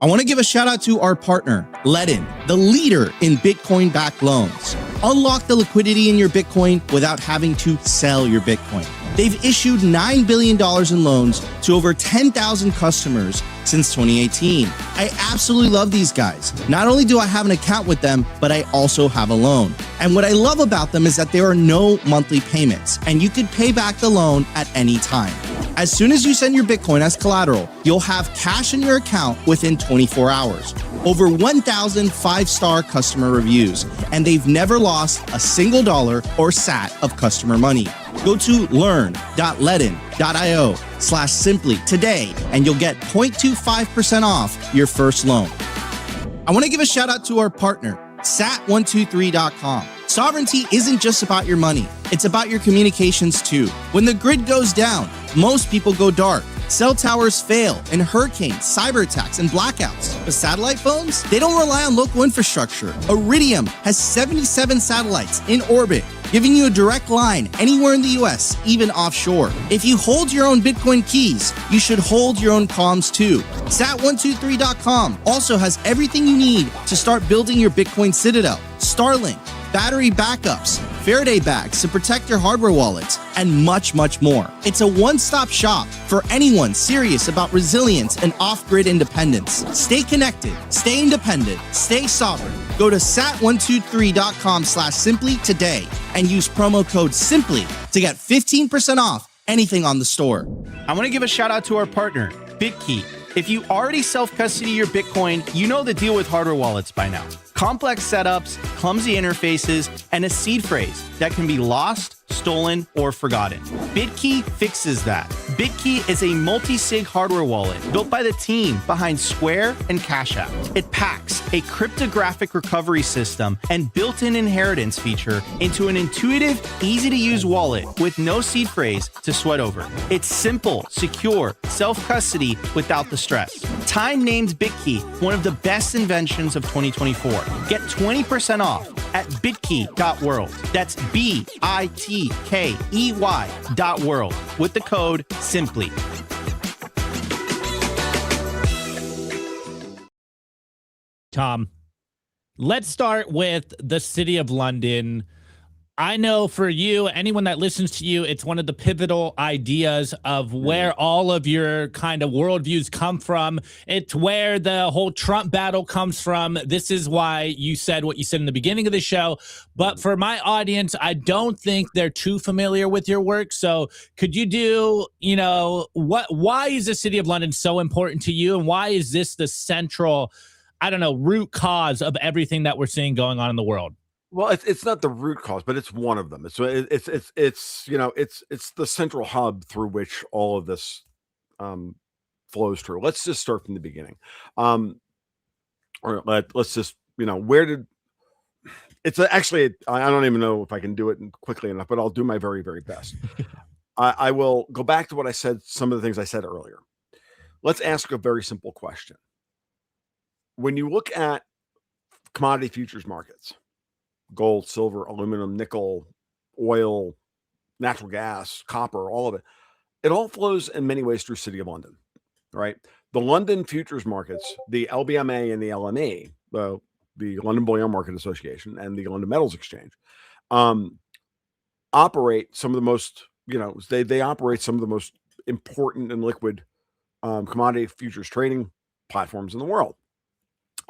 I want to give a shout out to our partner, Ledin, the leader in Bitcoin-backed loans. Unlock the liquidity in your Bitcoin without having to sell your Bitcoin. They've issued $9 billion in loans to over 10,000 customers since 2018. I absolutely love these guys. Not only do I have an account with them, but I also have a loan. And what I love about them is that there are no monthly payments, and you could pay back the loan at any time. As soon as you send your Bitcoin as collateral, you'll have cash in your account within 24 hours. Over 1,000 five-star customer reviews, and they've never lost a single dollar or sat of customer money. Go to learn.ledin.io/simply today, and you'll get 0.25% off your first loan. I want to give a shout out to our partner, sat123.com. Sovereignty isn't just about your money. It's about your communications too. When the grid goes down, most people go dark. Cell towers fail in hurricanes, cyber attacks, and blackouts. But satellite phones, they don't rely on local infrastructure. Iridium has 77 satellites in orbit, giving you a direct line anywhere in the US, even offshore. If you hold your own Bitcoin keys, you should hold your own comms too. Sat123.com also has everything you need to start building your Bitcoin citadel. Starlink, battery backups, Faraday bags to protect your hardware wallets, and much, much more. It's a one-stop shop for anyone serious about resilience and off-grid independence. Stay connected, stay independent, stay sovereign. Go to sat123.com/simply today and use promo code SIMPLY to get 15% off anything on the store. I want to give a shout out to our partner, BitKey. If you already self-custody your Bitcoin, you know the deal with hardware wallets by now. Complex setups, clumsy interfaces, and a seed phrase that can be lost, stolen, or forgotten. BitKey fixes that. BitKey is a multi-sig hardware wallet built by the team behind Square and Cash App. It packs a cryptographic recovery system and built-in inheritance feature into an intuitive, easy-to-use wallet with no seed phrase to sweat over. It's simple, secure, self-custody without the stress. Time named BitKey one of the best inventions of 2024. Get 20% off at bitkey.world. That's BITKEY.world with the code SIMPLY. Tom, let's start with the City of London. I know for you, anyone that listens to you, it's one of the pivotal ideas of where all of your kind of worldviews come from. It's where the whole Trump battle comes from. This is why you said what you said in the beginning of the show. But for my audience, I don't think they're too familiar with your work. So could you do, why is the City of London so important to you? And why is this the central, root cause of everything that we're seeing going on in the world? Well, it's not the root cause, but it's one of them. It's the central hub through which all of this flows through. Let's just start from the beginning. Or let's just where did it's actually I don't even know if I can do it quickly enough, but I'll do my very, very best. I will go back to what I said. Some of the things I said earlier. Let's ask a very simple question. When you look at commodity futures markets, gold, silver, aluminum, nickel, oil, natural gas, copper, all of it. It all flows in many ways through City of London, right? The London futures markets, the LBMA and the LME, the London Bullion Market Association and the London Metals Exchange, operate some of the most, they operate some of the most important and liquid commodity futures trading platforms in the world.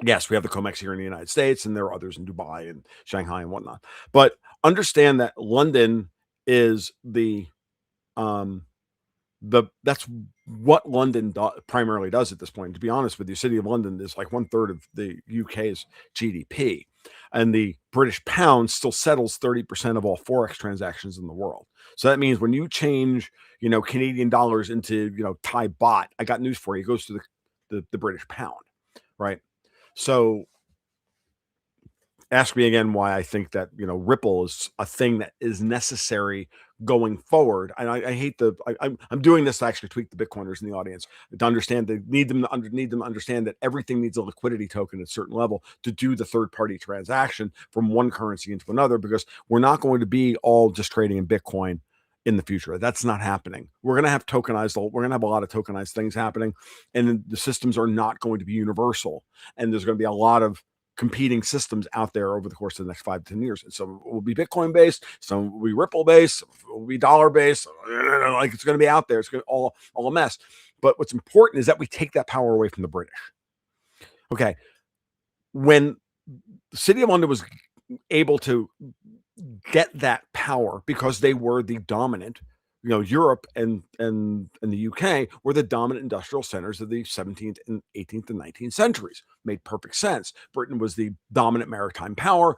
Yes, we have the COMEX here in the United States, and there are others in Dubai and Shanghai and whatnot. But understand that London is that's what London primarily does at this point. To be honest with you, City of London is like 1/3 of the UK's GDP, and the British pound still settles 30% of all forex transactions in the world. So that means when you change, Canadian dollars into Thai baht, I got news for you. It goes to the British pound, right? So ask me again why I think that, Ripple is a thing that is necessary going forward. And I hate I'm doing this to actually tweak the Bitcoiners in the audience to understand they need them to understand that everything needs a liquidity token at a certain level to do the third party transaction from one currency into another, because we're not going to be all just trading in Bitcoin in the future. That's not happening. We're going to have we're going to have a lot of tokenized things happening, and the systems are not going to be universal. And there's going to be a lot of competing systems out there over the course of the next 5 to 10 years. And some will be Bitcoin based, some will be Ripple based, some will be dollar based. Like, it's going to be out there. It's going to all a mess. But what's important is that we take that power away from the British. Okay. When the City of London was able to get that power because they were the dominant, Europe and the UK were the dominant industrial centers of the 17th and 18th and 19th centuries. Made perfect sense. Britain was the dominant maritime power,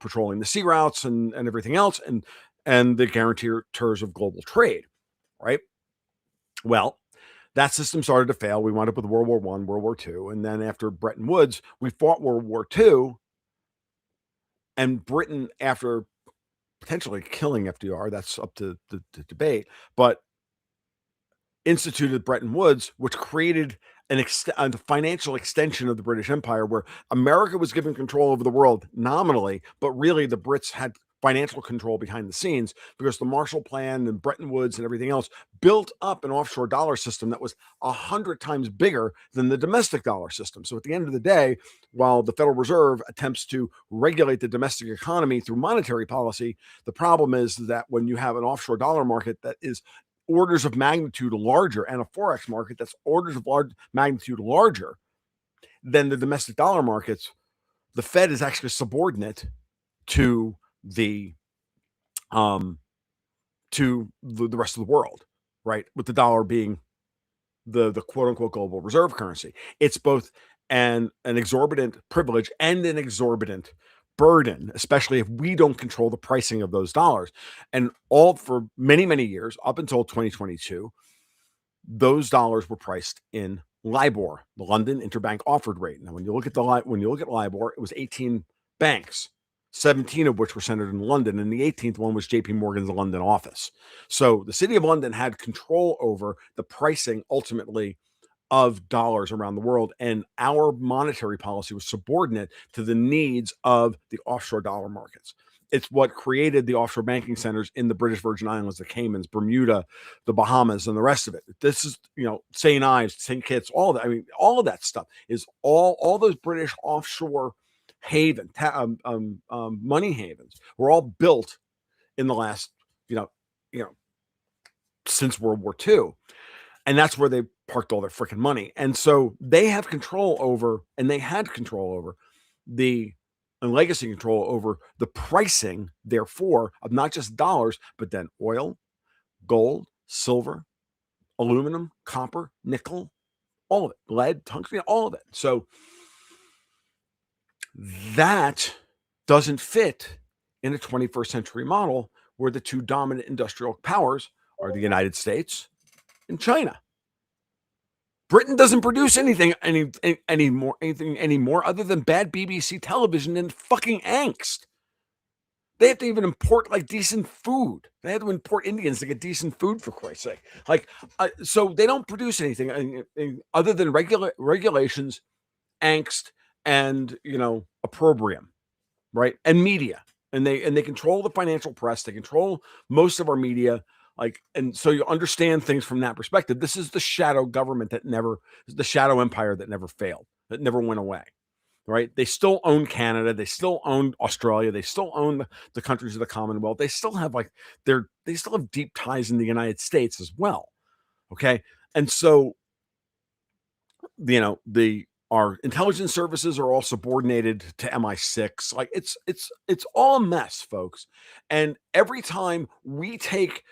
patrolling the sea routes and everything else, and the guarantors of global trade, right? Well, that system started to fail. We wound up with World War I, World War II, and then after Bretton Woods, we fought World War II, and Britain, after potentially killing FDR, that's up to debate, but instituted Bretton Woods, which created a financial extension of the British Empire, where America was given control over the world nominally, but really the Brits had financial control behind the scenes, because the Marshall Plan and Bretton Woods and everything else built up an offshore dollar system that was 100 times bigger than the domestic dollar system. So at the end of the day, while the Federal Reserve attempts to regulate the domestic economy through monetary policy, the problem is that when you have an offshore dollar market that is orders of magnitude larger, and a forex market that's orders of magnitude larger than the domestic dollar markets, the Fed is actually subordinate to the rest of the world, right? With the dollar being the quote unquote global reserve currency. It's both an exorbitant privilege and an exorbitant burden, especially if we don't control the pricing of those dollars. And all for many, many years, up until 2022, those dollars were priced in LIBOR, the London Interbank Offered Rate. Now, when you look at LIBOR, it was 18 banks, 17 of which were centered in London, and the 18th one was JP Morgan's London office. So the City of London had control over the pricing, ultimately, of dollars around the world, and our monetary policy was subordinate to the needs of the offshore dollar markets. It's what created the offshore banking centers in the British Virgin Islands, the Caymans, Bermuda, the Bahamas, and the rest of it. This is, St. Ives, St. Kitts, all of that. I mean, all of that stuff is all those British offshore money havens were all built in the last, since World War II. And that's where they parked all their freaking money. And so they have control over, and they had control over legacy control over the pricing, therefore, of not just dollars, but then oil, gold, silver, aluminum, copper, nickel, all of it, lead, tungsten, all of it. So that doesn't fit in a 21st century model where the two dominant industrial powers are the United States and China. Britain doesn't produce anything anymore other than bad BBC television and fucking angst. They have to even import decent food. They have to import Indians to get decent food, for Christ's sake. So they don't produce anything other than regulations, angst, and opprobrium, right? And media, and they control the financial press. They control most of our media. And so you understand things from that perspective. This is the shadow government the shadow empire that never failed, that never went away, right? They still own Canada. They still own Australia. They still own the countries of the Commonwealth. They still have they still have deep ties in the United States as well. Okay. And so, our intelligence services are all subordinated to MI6. It's all a mess, folks. And every time we take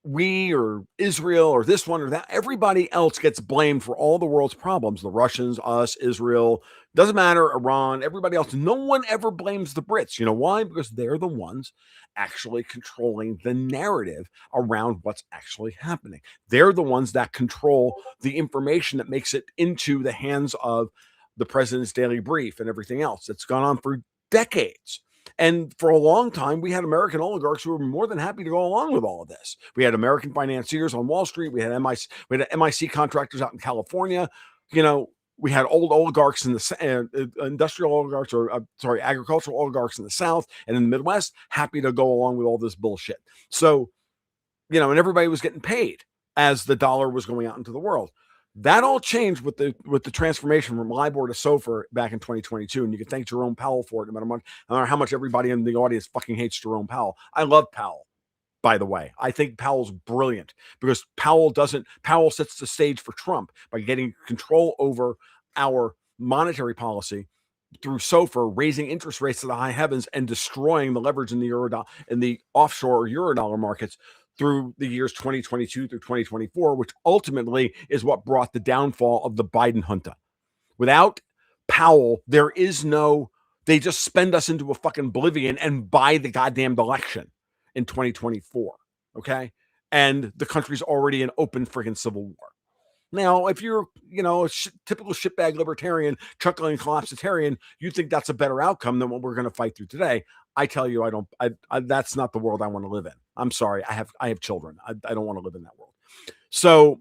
we or Israel or this one or that, everybody else gets blamed for all the world's problems. The Russians, us, Israel, doesn't matter, Iran, everybody else. No one ever blames the Brits. You know why? Because they're the ones actually controlling the narrative around what's actually happening. They're the ones that control the information that makes it into the hands of the president's daily brief and everything else. It's gone on for decades. And for a long time, we had American oligarchs who were more than happy to go along with all of this. We had American financiers on Wall Street. We had MIC contractors out in California. You know, we had old oligarchs in the industrial oligarchs, or agricultural oligarchs in the South and in the Midwest, happy to go along with all this bullshit. So, you know, and everybody was getting paid as the dollar was going out into the world. That all changed with the transformation from LIBOR to SOFR back in 2022, and you can thank Jerome Powell for it. No matter how much everybody in the audience fucking hates Jerome Powell. I love Powell, by the way. I think Powell's brilliant because Powell sets the stage for Trump by getting control over our monetary policy through SOFR, raising interest rates to the high heavens and destroying the leverage in the offshore Eurodollar markets through the years 2022 through 2024, which ultimately is what brought the downfall of the Biden junta. Without Powell, they just spend us into a fucking oblivion and buy the goddamn election in 2024. Okay. And the country's already in open friggin' civil war. Now, if you're, you know, a typical shitbag libertarian, chuckling collapsitarian, you think that's a better outcome than what we're going to fight through today. I tell you, that's not the world I want to live in. I'm sorry. I have children. I don't want to live in that world. So,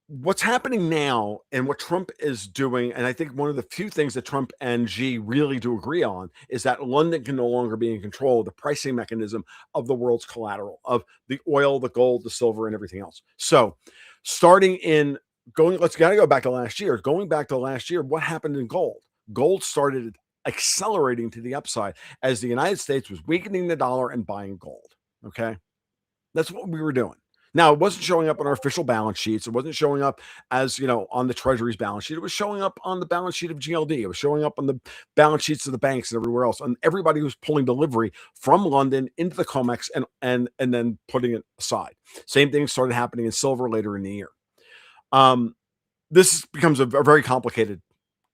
what's happening now and what Trump is doing, and I think one of the few things that Trump and Xi really do agree on, is that London can no longer be in control of the pricing mechanism of the world's collateral, of the oil, the gold, the silver, and everything else. So let's go back to last year. Going back to last year, what happened in gold? Gold started accelerating to the upside as the United States was weakening the dollar and buying gold. Okay. That's what we were doing. Now, it wasn't showing up on our official balance sheets. It wasn't showing up as, you know, on the Treasury's balance sheet. It was showing up on the balance sheet of GLD. It was showing up on the balance sheets of the banks and everywhere else. And everybody was pulling delivery from London into the COMEX and then putting it aside. Same thing started happening in silver later in the year. This becomes a very complicated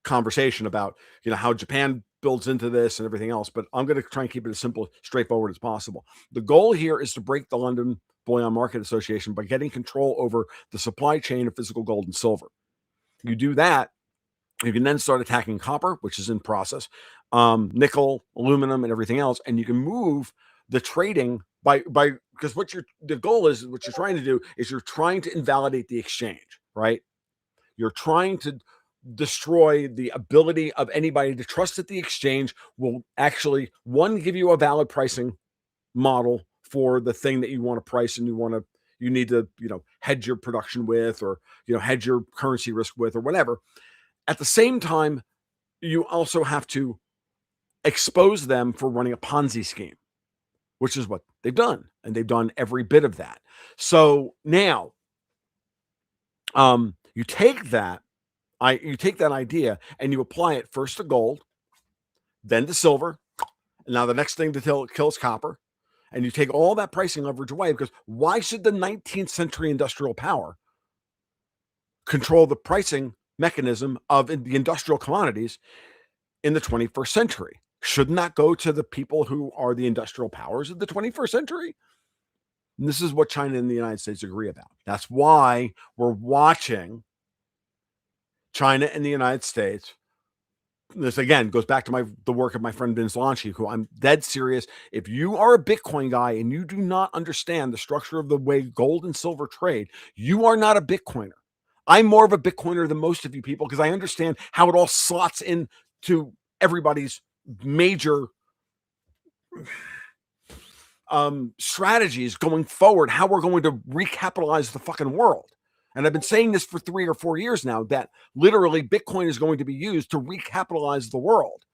conversation about, you know, how Japan builds into this and everything else, but I'm going to try and keep it as simple, straightforward as possible. The goal here is to break the London Bullion Market Association by getting control over the supply chain of physical gold and silver. You do that, you can then start attacking copper, which is in process, nickel, aluminum, and everything else, and you can move the trading by because the goal is, what you're trying to do is you're trying to invalidate the exchange, right? You're trying to destroy the ability of anybody to trust that the exchange will actually, one, give you a valid pricing model for the thing that you want to price and you need to, you know, hedge your production with, or, you know, hedge your currency risk with, or whatever. At the same time, you also have to expose them for running a Ponzi scheme, which is what they've done. And they've done every bit of that. So now, you take that idea and you apply it first to gold, then to silver. And now the next thing to kill is copper. And you take all that pricing leverage away, because why should the 19th century industrial power control the pricing mechanism of the industrial commodities in the 21st century? Shouldn't that go to the people who are the industrial powers of the 21st century? And this is what China and the United States agree about. That's why we're watching China and the United States. This again goes back to the work of my friend Vince Lanchi, who I'm dead serious. If you are a Bitcoin guy and you do not understand the structure of the way gold and silver trade, you are not a Bitcoiner. I'm more of a Bitcoiner than most of you people, because I understand how it all slots into everybody's major strategies going forward, how we're going to recapitalize the fucking world. And I've been saying this for 3 or 4 years now, that literally Bitcoin is going to be used to recapitalize the world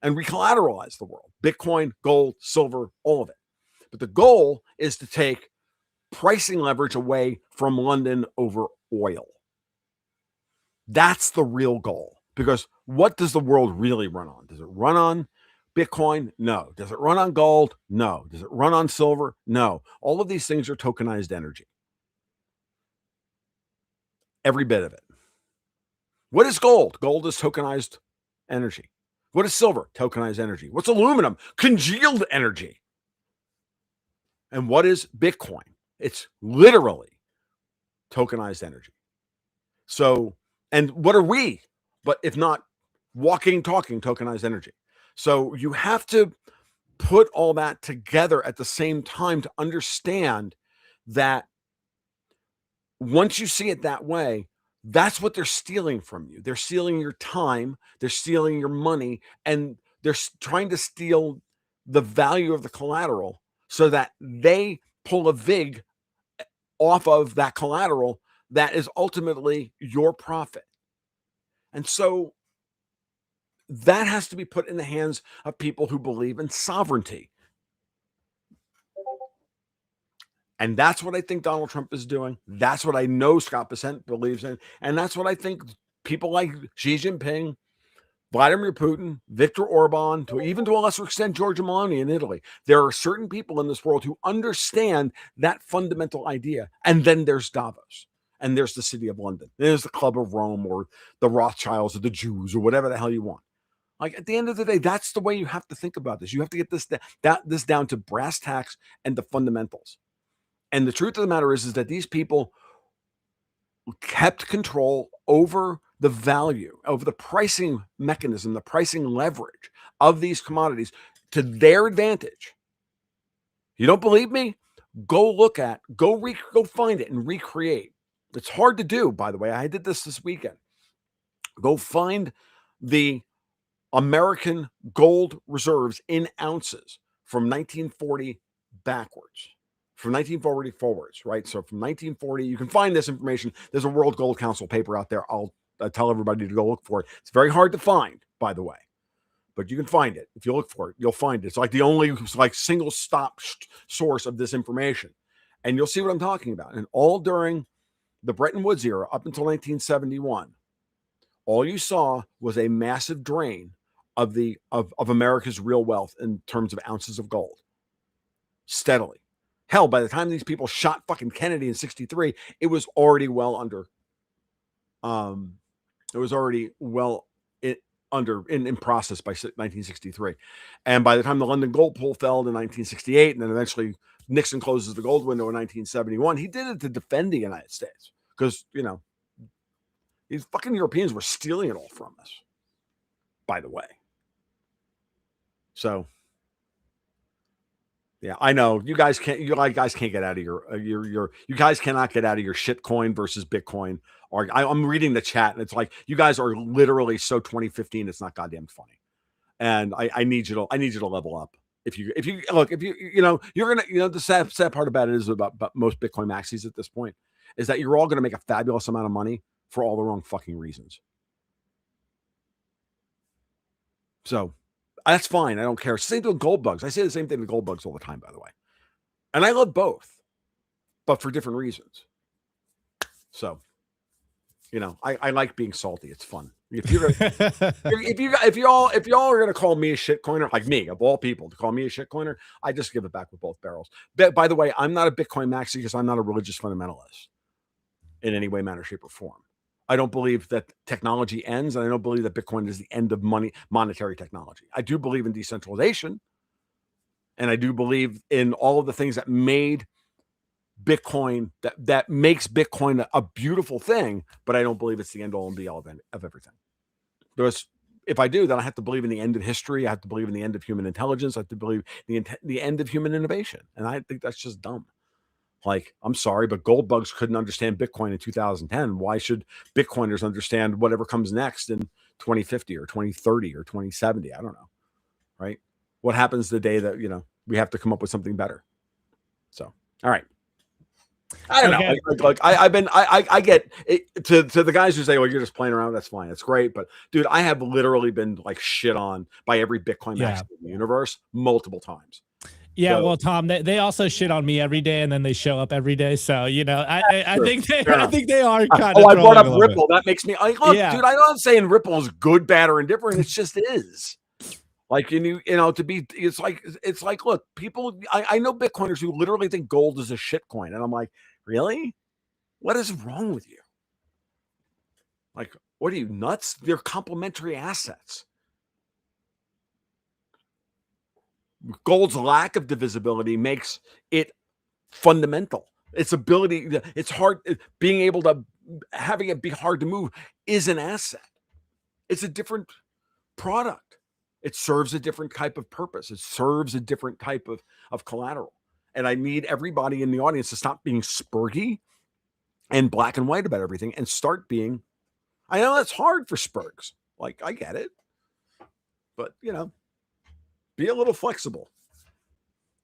and recollateralize the world. Bitcoin, gold, silver, all of it. But the goal is to take pricing leverage away from London over oil. That's the real goal. Because what does the world really run on? Does it run on Bitcoin? No. Does it run on gold? No. Does it run on silver? No. All of these things are tokenized energy. Every bit of it. What is gold? Gold is tokenized energy. What is silver? Tokenized energy. What's aluminum? Congealed energy. And what is Bitcoin? It's literally tokenized energy. So, and what are we? But if not walking, talking tokenized energy. So you have to put all that together at the same time to understand that once you see it that way, that's what they're stealing from you. They're stealing your time, they're stealing your money, and they're trying to steal the value of the collateral so that they pull a VIG off of that collateral that is ultimately your profit. And so that has to be put in the hands of people who believe in sovereignty. And that's what I think Donald Trump is doing. That's what I know Scott Bessent believes in. And that's what I think people like Xi Jinping, Vladimir Putin, Viktor Orban, even to a lesser extent, Giorgia Meloni in Italy. There are certain people in this world who understand that fundamental idea. And then there's Davos. And there's the City of London. There's the Club of Rome or the Rothschilds or the Jews or whatever the hell you want. Like, at the end of the day, that's the way you have to think about this. You have to get this down to brass tacks and the fundamentals. And the truth of the matter is that these people kept control over the value, over the pricing mechanism, the pricing leverage of these commodities to their advantage. You don't believe me? Go find it and recreate. It's hard to do, by the way. I did this weekend. Go find the American gold reserves in ounces from 1940 backwards. From 1940 forwards, right? So from 1940, you can find this information. There's a World Gold Council paper out there. I'll tell everybody to go look for it. It's very hard to find, by the way, but you can find it. If you look for it, you'll find it. It's like the only single stop source of this information. And you'll see what I'm talking about. And all during the Bretton Woods era, up until 1971, all you saw was a massive drain of America's real wealth in terms of ounces of gold, steadily. Hell, by the time these people shot fucking Kennedy in 63, it was already well under. It was already well in process by 1963, and by the time the London gold pool fell in 1968, and then eventually Nixon closes the gold window in 1971, he did it to defend the United States because these fucking Europeans were stealing it all from us. By the way, so. Yeah, I know you guys can't. You guys can't get out of your. You guys cannot get out of your shitcoin versus Bitcoin. Or I'm reading the chat, and it's like you guys are literally so 2015. It's not goddamn funny, and I need you to level up. If you look, you're gonna the sad part about it is about most Bitcoin maxis at this point is that you're all gonna make a fabulous amount of money for all the wrong fucking reasons. So. That's fine. I don't care. Same thing with gold bugs. I say the same thing to gold bugs all the time, by the way. And I love both, but for different reasons. So, I like being salty. It's fun. If y'all are gonna call me a shitcoiner, like me of all people, to call me a shitcoiner, I just give it back with both barrels. But by the way, I'm not a Bitcoin maxi because I'm not a religious fundamentalist in any way, manner, shape, or form. I don't believe that technology ends, and I don't believe that Bitcoin is the end of monetary technology. I do believe in decentralization, and I do believe in all of the things that made Bitcoin, that makes Bitcoin a beautiful thing, but I don't believe it's the end all and be all of everything. Because if I do, then I have to believe in the end of history. I have to believe in the end of human intelligence. I have to believe the end of human innovation, and I think that's just dumb. Like, I'm sorry, but gold bugs couldn't understand Bitcoin in 2010. Why should Bitcoiners understand whatever comes next in 2050 or 2030 or 2070? I don't know. Right? What happens the day that, we have to come up with something better? So, all right. I don't know. I get it, to the guys who say, well, you're just playing around. That's fine. That's great. But dude, I have literally been shit on by every Bitcoin max in the universe multiple times. Yeah, well, Tom, they also shit on me every day, and then they show up every day. So I think they are kind of. Oh, I brought up Ripple. That makes me dude. I'm not saying Ripple is good, bad, or indifferent. It just is. It's like, look, people. I know Bitcoiners who literally think gold is a shit coin, and I'm like, really? What is wrong with you? Like, what are you nuts? They're complementary assets. Gold's lack of divisibility makes it fundamental. Its ability, it's hard, having it be hard to move is an asset. It's a different product. It serves a different type of purpose. It serves a different type of collateral. And I need everybody in the audience to stop being spurgy and black and white about everything and start being, I know that's hard for spurgs. Like, I get it. But, you know, be a little flexible.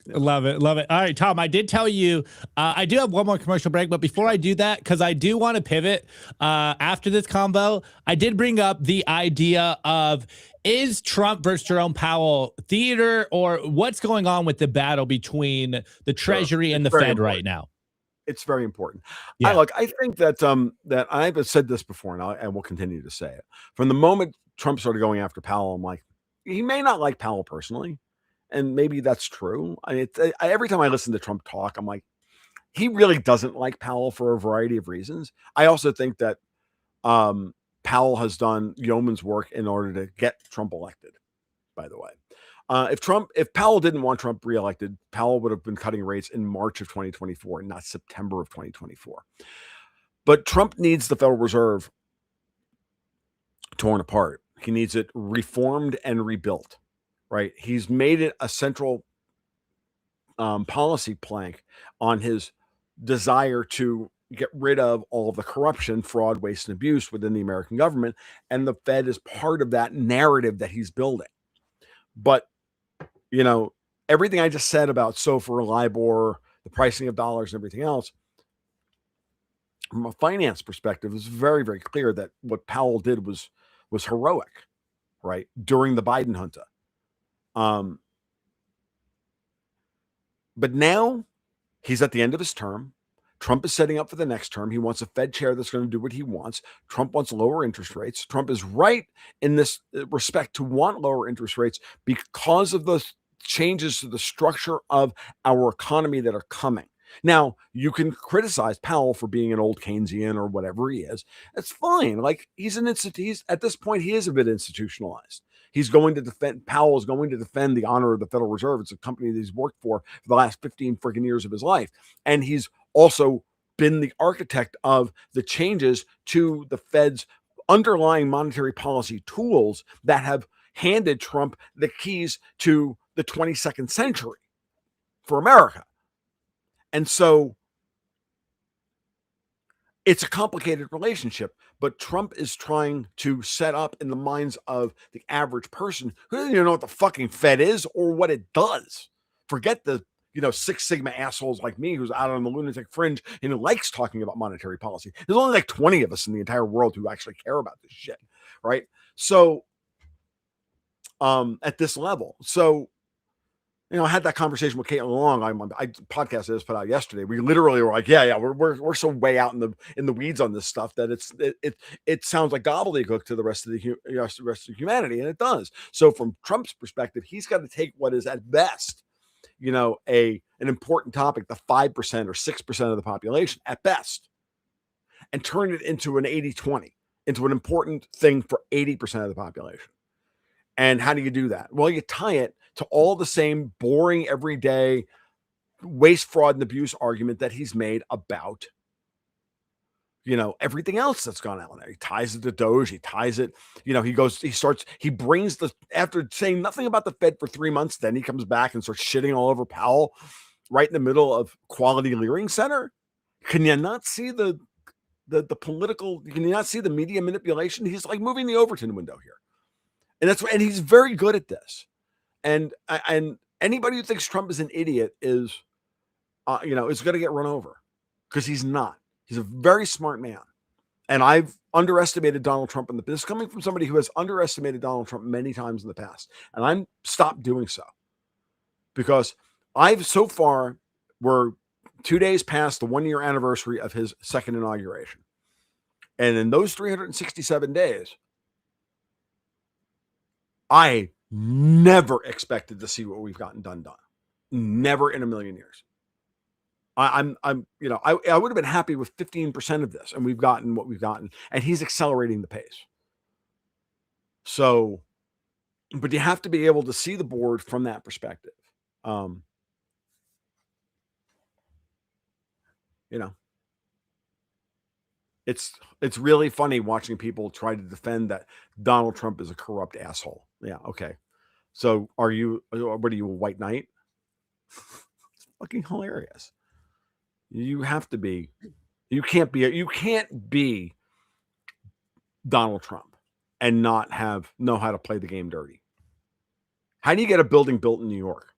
Love it. Love it. All right, Tom, I did tell you, I do have one more commercial break, but before I do that, because I do want to pivot after this convo, I did bring up the idea of, is Trump versus Jerome Powell theater, or what's going on with the battle between the Treasury and the Fed right now? It's very important. Yeah. I think that that I've said this before, and I will continue to say it. From the moment Trump started going after Powell, I'm like, he may not like Powell personally, and maybe that's true. Every time I listen to Trump talk, I'm like, he really doesn't like Powell for a variety of reasons. I also think that Powell has done yeoman's work in order to get Trump elected, by the way. If Powell didn't want Trump reelected, Powell would have been cutting rates in March of 2024, not September of 2024. But Trump needs the Federal Reserve torn apart. He needs it reformed and rebuilt, right? He's made it a central policy plank on his desire to get rid of all of the corruption, fraud, waste, and abuse within the American government. And the Fed is part of that narrative that he's building. But, you know, everything I just said about SOFR, LIBOR, the pricing of dollars and everything else, from a finance perspective, it's very, very clear that what Powell did was heroic, right, during the Biden junta. But now he's at the end of his term. Trump is setting up for the next term. He wants a Fed chair that's going to do what he wants. Trump wants lower interest rates. Trump is right in this respect to want lower interest rates because of the changes to the structure of our economy that are coming. Now, you can criticize Powell for being an old Keynesian or whatever he is. That's fine. Like, he's at this point, he is a bit institutionalized. Powell is going to defend the honor of the Federal Reserve. It's a company that he's worked for the last 15 freaking years of his life. And he's also been the architect of the changes to the Fed's underlying monetary policy tools that have handed Trump the keys to the 22nd century for America. And so it's a complicated relationship, but Trump is trying to set up in the minds of the average person who doesn't even know what the fucking Fed is or what it does. Forget the, Six Sigma assholes like me who's out on the lunatic fringe and who likes talking about monetary policy. There's only like 20 of us in the entire world who actually care about this shit, right? So, at this level. So, I had that conversation with Caitlin Long. I podcast I just put out yesterday. We literally were like, we're so way out in the weeds on this stuff that it sounds like gobbledygook to the rest of humanity, and it does. So from Trump's perspective, he's got to take what is at best, an important topic, the 5% or 6% of the population at best, and turn it into an 80-20, into an important thing for 80% of the population. And how do you do that? Well, you tie it to all the same boring, everyday waste, fraud, and abuse argument that he's made about, everything else that's gone on there. He ties it to Doge. He ties it, he brings after saying nothing about the Fed for 3 months, then he comes back and starts shitting all over Powell right in the middle of Quality Leering Center. Can you not see the political, can you not see the media manipulation? He's like moving the Overton window here. And he's very good at this. And anybody who thinks Trump is an idiot is going to get run over, because he's not. He's a very smart man. And I've underestimated Donald Trump this is coming from somebody who has underestimated Donald Trump many times in the past. And I'm stopped doing so, because so far, we're 2 days past the 1 year anniversary of his second inauguration. And in those 367 days, I never expected to see what we've gotten done. Never in a million years. I would have been happy with 15% of this, and we've gotten what we've gotten, and he's accelerating the pace. So, but you have to be able to see the board from that perspective. It's really funny watching people try to defend that Donald Trump is a corrupt asshole. Yeah, okay. So what are you, a white knight? It's fucking hilarious. You have to be. You can't be Donald Trump and not know how to play the game dirty. How do you get a building built in New York?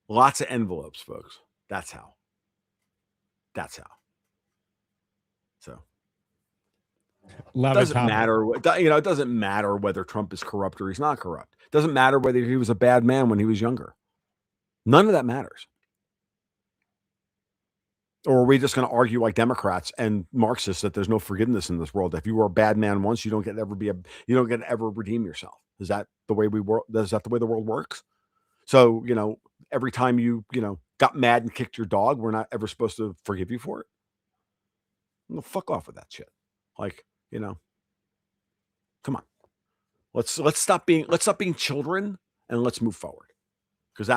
Lots of envelopes, folks. That's how. So Love doesn't it, Tom. matter. It doesn't matter whether Trump is corrupt or he's not corrupt. It doesn't matter whether he was a bad man when he was younger. None of that matters. Or are we just going to argue like Democrats and Marxists that there's no forgiveness in this world? If you were a bad man once, you don't get to ever redeem yourself. Is that the way is that the way the world works? So, every time you got mad and kicked your dog, we're not ever supposed to forgive you for it? No, fuck off with that shit. Like, come on. Let's stop being children and let's move forward. Because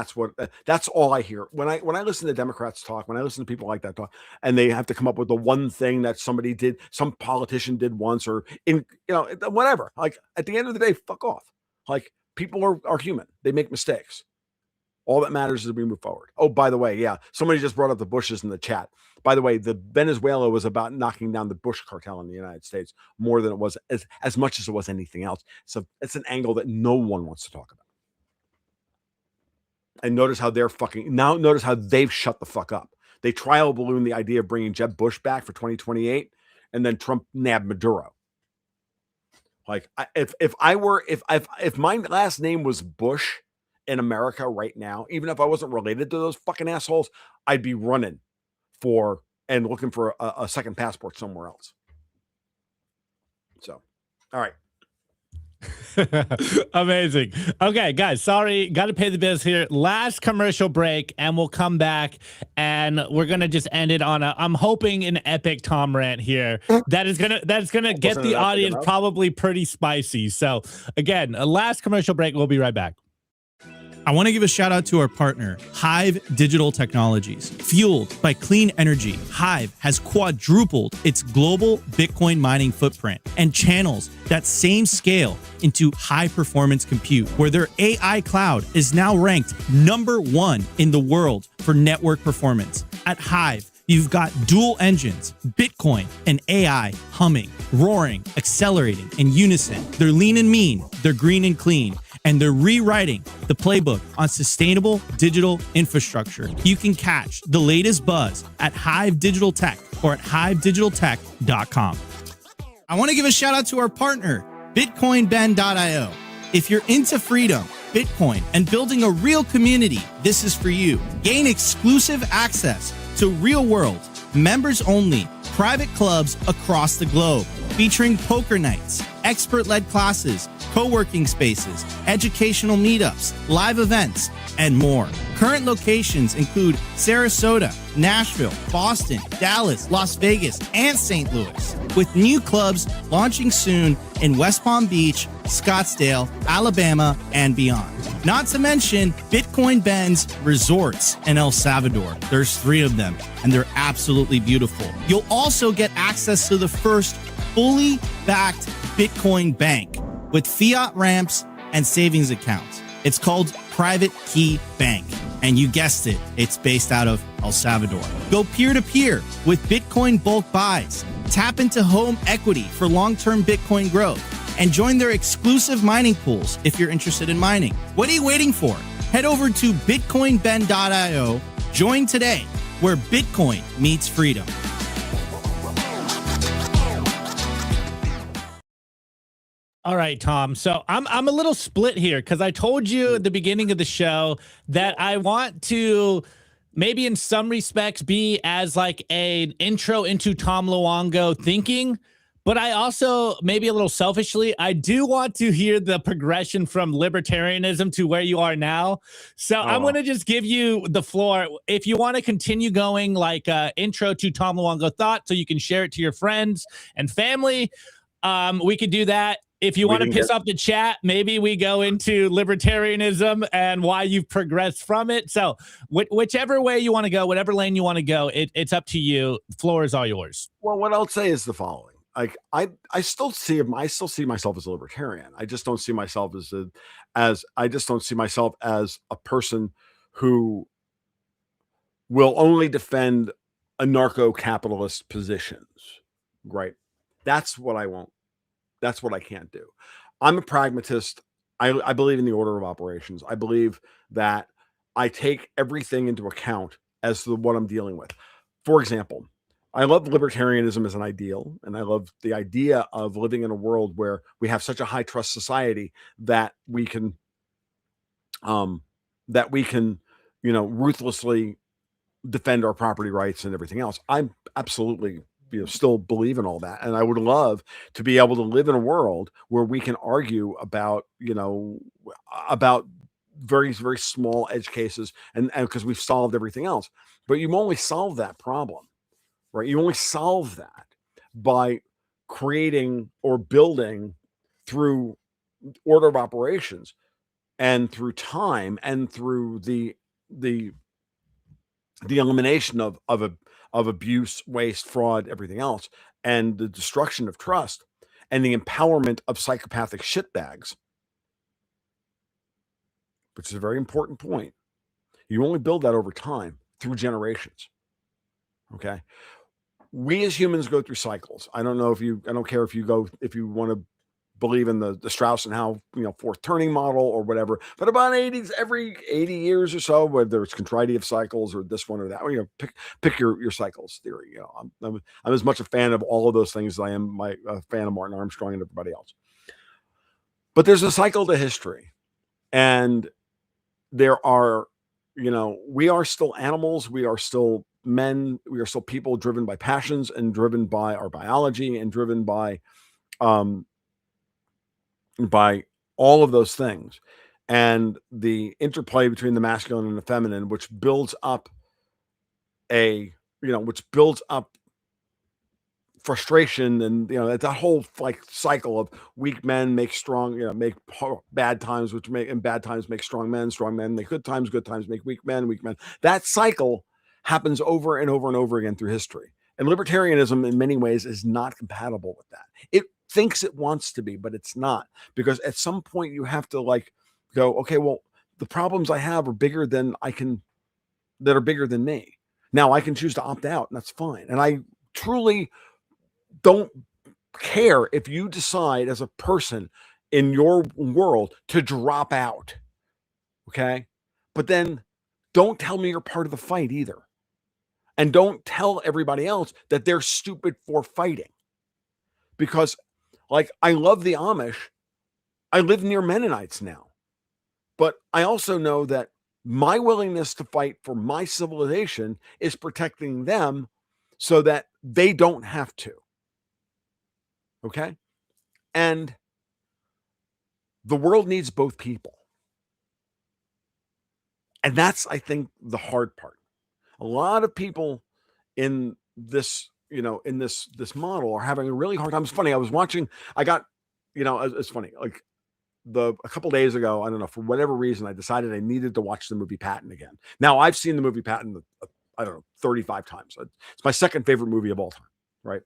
that's all I hear when I listen to Democrats talk, when I listen to people like that talk, and they have to come up with the one thing that somebody did, some politician did once, or whatever. Like, at the end of the day, fuck off. Like, people are human. They make mistakes. All that matters is that we move forward. Oh, by the way, yeah, somebody just brought up the Bushes in the chat. By the way, the Venezuela was about knocking down the Bush cartel in the United States more than it was as much as it was anything else. So it's an angle that no one wants to talk about. And notice how notice how they've shut the fuck up. They trial balloon the idea of bringing Jeb Bush back for 2028, and then Trump nabbed Maduro. Like, if my last name was Bush in America right now, even if I wasn't related to those fucking assholes, I'd be running and looking for a second passport somewhere else. So, all right. Amazing. Okay, guys, sorry, got to pay the bills here. Last commercial break, and we'll come back, and we're gonna just end it on I'm hoping an epic Tom rant here that is gonna get the audience probably pretty spicy. So again, a last commercial break. We'll be right back. I want to give a shout out to our partner, HIVE Digital Technologies. Fueled by clean energy, HIVE has quadrupled its global Bitcoin mining footprint and channels that same scale into high-performance compute, where their AI cloud is now ranked #1 in the world for network performance. At HIVE, you've got dual engines, Bitcoin and AI humming, roaring, accelerating in unison. They're lean and mean, they're green and clean, and they're rewriting the playbook on sustainable digital infrastructure. You can catch the latest buzz at Hive Digital Tech or at hivedigitaltech.com. I want to give a shout out to our partner, bitcoinben.io. If you're into freedom, Bitcoin, and building a real community, this is for you. Gain exclusive access to real-world, members-only, private clubs across the globe, featuring poker nights, expert-led classes, co-working spaces, educational meetups, live events, and more. Current locations include Sarasota, Nashville, Boston, Dallas, Las Vegas, and St. Louis, with new clubs launching soon in West Palm Beach, Scottsdale, Alabama, and beyond. Not to mention Bitcoin Ben's resorts in El Salvador. There's 3 of them, and they're absolutely beautiful. You'll also get access to the first fully backed Bitcoin bank with fiat ramps and savings accounts. It's called Private Key Bank. And you guessed it, it's based out of El Salvador. Go peer-to-peer with Bitcoin bulk buys. Tap into home equity for long-term Bitcoin growth. And join their exclusive mining pools if you're interested in mining. What are you waiting for? Head over to bitcoinben.io. Join today, where Bitcoin meets freedom. All right, Tom. So I'm a little split here because I told you at the beginning of the show that I want to maybe in some respects be as like an intro into Tom Luongo thinking, but I also, maybe a little selfishly, I do want to hear the progression from libertarianism to where you are now. So I'm going to just give you the floor. If you want to continue going like intro to Tom Luongo thought so you can share it to your friends and family, we could do that. If you We want to didn't piss get- off the chat, maybe we go into libertarianism and why you've progressed from it. So whichever way you want to go, whatever lane you want to go, it's up to you. The floor is all yours. Well, what I'll say is the following. Like I still see myself as a libertarian. I just don't see myself I just don't see myself as a person who will only defend anarcho-capitalist positions. Right. That's what I won't. That's what I can't do. I'm a pragmatist. I believe in the order of operations. I believe that I take everything into account as to what I'm dealing with. For example, I love libertarianism as an ideal, and I love the idea of living in a world where we have such a high trust society that we can, ruthlessly defend our property rights and everything else. I'm absolutely, still believe in all that, and I would love to be able to live in a world where we can argue about, about very, very small edge cases, and because we've solved everything else. But you only solve that problem, right? You only solve that by creating or building through order of operations and through time and through the elimination of abuse, waste, fraud, everything else, and the destruction of trust and the empowerment of psychopathic shitbags, which is a very important point. You only build that over time through generations. Okay. We as humans go through cycles. I don't care if you want to believe in the Strauss and Howe, fourth turning model or whatever, but about every 80 years or so, whether it's contrariety cycles or this one or that, pick your cycles theory. I'm as much a fan of all of those things as I am a fan of Martin Armstrong and everybody else. But there's a cycle to history, and there are, we are still animals. We are still men. We are still people driven by passions and driven by our biology and driven by all of those things, and the interplay between the masculine and the feminine, which builds up frustration, and that whole cycle of weak men make strong, make bad times, and bad times make strong men make good times make weak men. That cycle happens over and over and over again through history, and libertarianism in many ways is not compatible with that. It thinks it wants to be, but it's not, because at some point you have to go, okay, well, the problems I have are bigger than that are bigger than me. Now I can choose to opt out, and that's fine. And I truly don't care if you decide as a person in your world to drop out. Okay. But then don't tell me you're part of the fight either. And don't tell everybody else that they're stupid for fighting. Because I love the Amish. I live near Mennonites now. But I also know that my willingness to fight for my civilization is protecting them so that they don't have to. Okay? And the world needs both people. And that's, I think, the hard part. A lot of people in this, in this model are having a really hard time. It's funny. It's funny. A couple days ago, I don't know, for whatever reason, I decided I needed to watch the movie Patton again. Now, I've seen the movie Patton, 35 times. It's my second favorite movie of all time, right?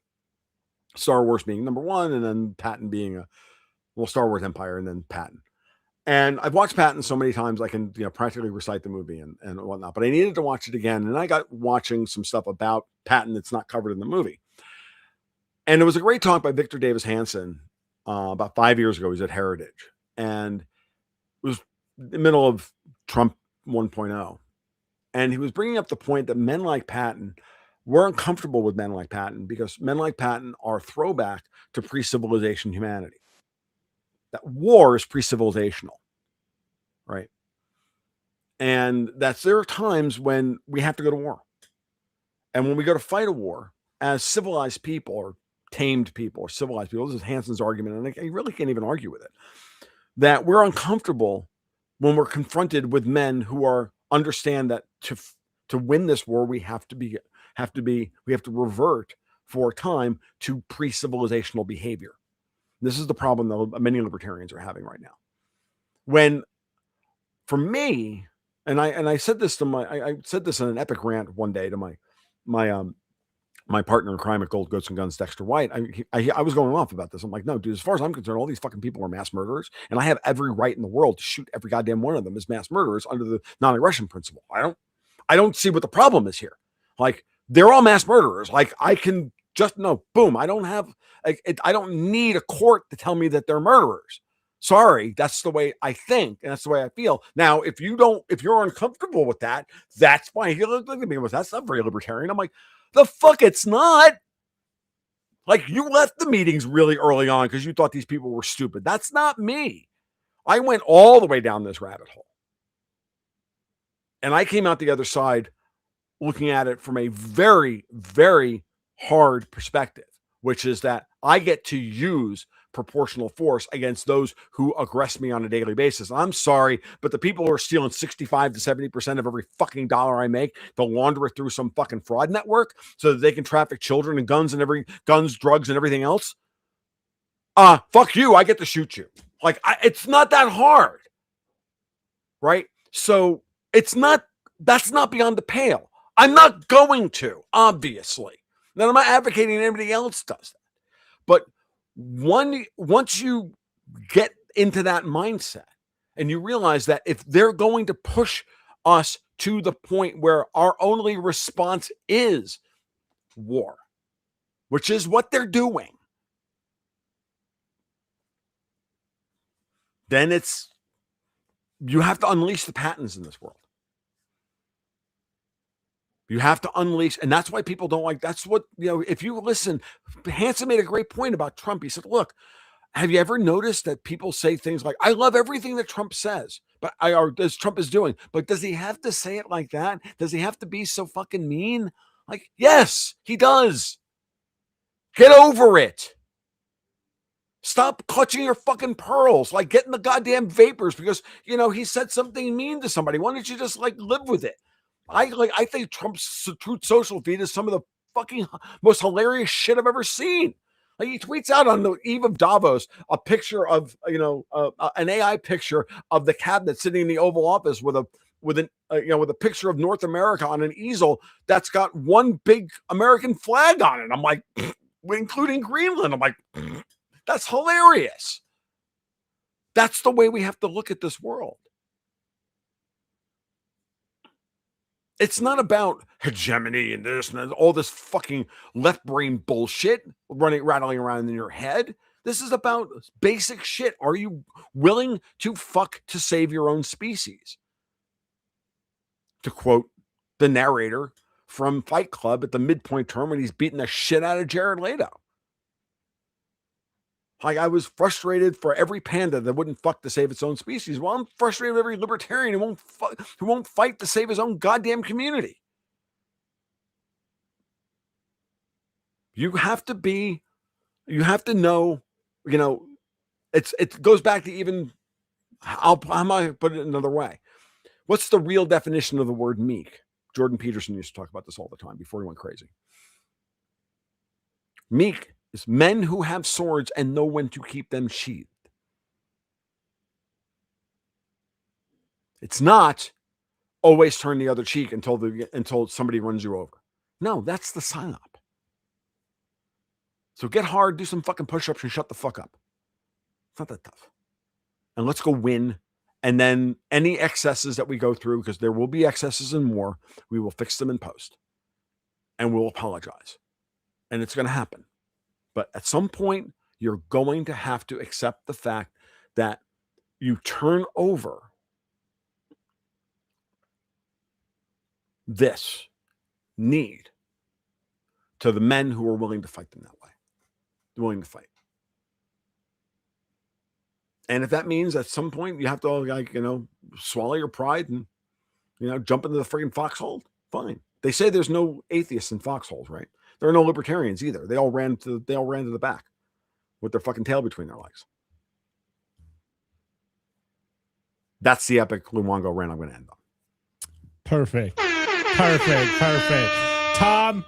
Star Wars being number one, and then Patton being Star Wars Empire, and then Patton. And I've watched Patton so many times I can practically recite the movie and whatnot. But I needed to watch it again, and I got watching some stuff about Patton that's not covered in the movie. And it was a great talk by Victor Davis Hanson about 5 years ago. He was at Heritage, and it was the middle of Trump 1.0. And he was bringing up the point that men like Patton were uncomfortable with men like Patton because men like Patton are a throwback to pre-civilization humanity. That war is pre-civilizational, right? And there are times when we have to go to war. And when we go to fight a war as civilized people or tamed people or civilized people, this is Hanson's argument, and I really can't even argue with it, that we're uncomfortable when we're confronted with men who understand that to win this war, we have to revert for a time to pre-civilizational behavior. This is the problem that many libertarians are having right now. When, for me, and I said this to I said this in an epic rant one day to my partner in crime at Gold Goats and Guns, Dexter White. I was going off about this. I'm like, no, dude, as far as I'm concerned, all these fucking people are mass murderers, and I have every right in the world to shoot every goddamn one of them as mass murderers under the non-aggression principle. I don't see what the problem is here. Like, they're all mass murderers. Like, I can just no, boom. I don't need a court to tell me that they're murderers. Sorry, that's the way I think, and that's the way I feel. Now, if you're uncomfortable with that, that's fine. You look at me and that's not very libertarian. I'm like, the fuck, it's not. Like, you left the meetings really early on because you thought these people were stupid. That's not me. I went all the way down this rabbit hole. And I came out the other side looking at it from a very, very hard perspective, which is that I get to use proportional force against those who aggress me on a daily basis. I'm sorry, but the people who are stealing 65 to 70% of every fucking dollar I make, they'll launder it through some fucking fraud network so that they can traffic children and guns, drugs and everything else. Fuck you. I get to shoot you. Like, it's not that hard. Right? So that's not beyond the pale. I'm not going to, obviously. Now, I'm not advocating anybody else does that. But once you get into that mindset and you realize that if they're going to push us to the point where our only response is war, which is what they're doing, then you have to unleash the patents in this world. You have to unleash, and that's why people don't like, that's what, if you listen, Hanson made a great point about Trump. He said, look, have you ever noticed that people say things like, I love everything that Trump says, or as Trump is doing, but does he have to say it like that? Does he have to be so fucking mean? Like, yes, he does. Get over it. Stop clutching your fucking pearls, like getting the goddamn vapors because, he said something mean to somebody. Why don't you just live with it? I think Trump's Truth Social feed is some of the fucking most hilarious shit I've ever seen. Like, he tweets out on the eve of Davos a picture of an AI picture of the cabinet sitting in the Oval Office with a picture of North America on an easel that's got one big American flag on it. I'm like, including Greenland. I'm like, that's hilarious. That's the way we have to look at this world. It's not about hegemony and this and all this fucking left brain bullshit rattling around in your head. This is about basic shit. Are you willing to fuck to save your own species? To quote the narrator from Fight Club at the midpoint term when he's beating the shit out of Jared Leto. Like, I was frustrated for every panda that wouldn't fuck to save its own species. Well, I'm frustrated with every libertarian who won't fight to save his own goddamn community. You have to know, it goes back to even, I might put it another way. What's the real definition of the word meek? Jordan Peterson used to talk about this all the time before he went crazy. Meek is men who have swords and know when to keep them sheathed. It's not always turn the other cheek until somebody runs you over. No, that's the sign up. So get hard, do some fucking push-ups, and shut the fuck up. It's not that tough. And let's go win. And then any excesses that we go through, because there will be excesses in war, we will fix them in post. And we'll apologize. And it's going to happen. But at some point, you're going to have to accept the fact that you turn over this need to the men who are willing to fight them that way. Willing to fight. And if that means at some point you have to, swallow your pride and, jump into the friggin' foxhole, fine. They say there's no atheists in foxholes, right? There are no libertarians either. They all ran to the back with their fucking tail between their legs. That's the epic Luongo rant I'm going to end on. Perfect. Tom,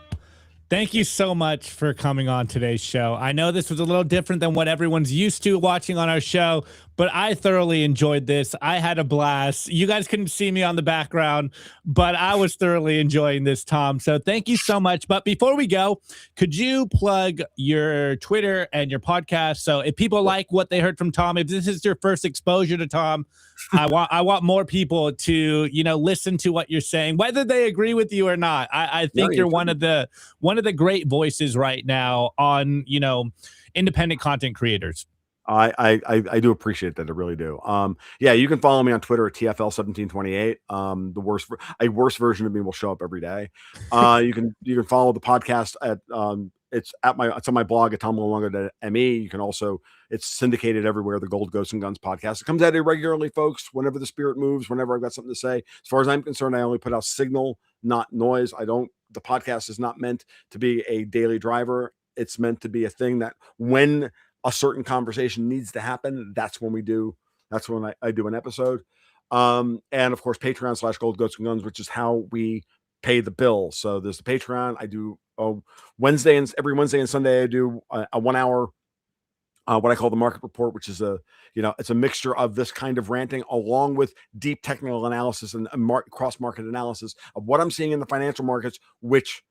Thank you so much for coming on today's show. I know this was a little different than what everyone's used to watching on our show, but I thoroughly enjoyed this. I had a blast. You guys couldn't see me on the background, but I was thoroughly enjoying this, Tom. So thank you so much. But before we go, could you plug your Twitter and your podcast? So if people like what they heard from Tom, if this is your first exposure to Tom, I want more people to, listen to what you're saying, whether they agree with you or not. I think you're one of the great voices right now on, independent content creators. I do appreciate that. I really do. Yeah, you can follow me on Twitter at TFL1728. A worse version of me will show up every day. You can follow the podcast at it's on my blog at tomluongo.me. You can also, it's syndicated everywhere. The Gold Ghosts and Guns podcast. It comes out irregularly, folks. Whenever the spirit moves, whenever I've got something to say. As far as I'm concerned, I only put out signal, not noise. The podcast is not meant to be a daily driver. It's meant to be a thing that when a certain conversation needs to happen, that's when I do an episode. And of course, Patreon/Gold Ghosts and Guns, which is how we pay the bill. So there's the Patreon. I do every Wednesday and Sunday, I do a 1 hour, what I call the market report, which is it's a mixture of this kind of ranting along with deep technical analysis and cross market analysis of what I'm seeing in the financial markets, which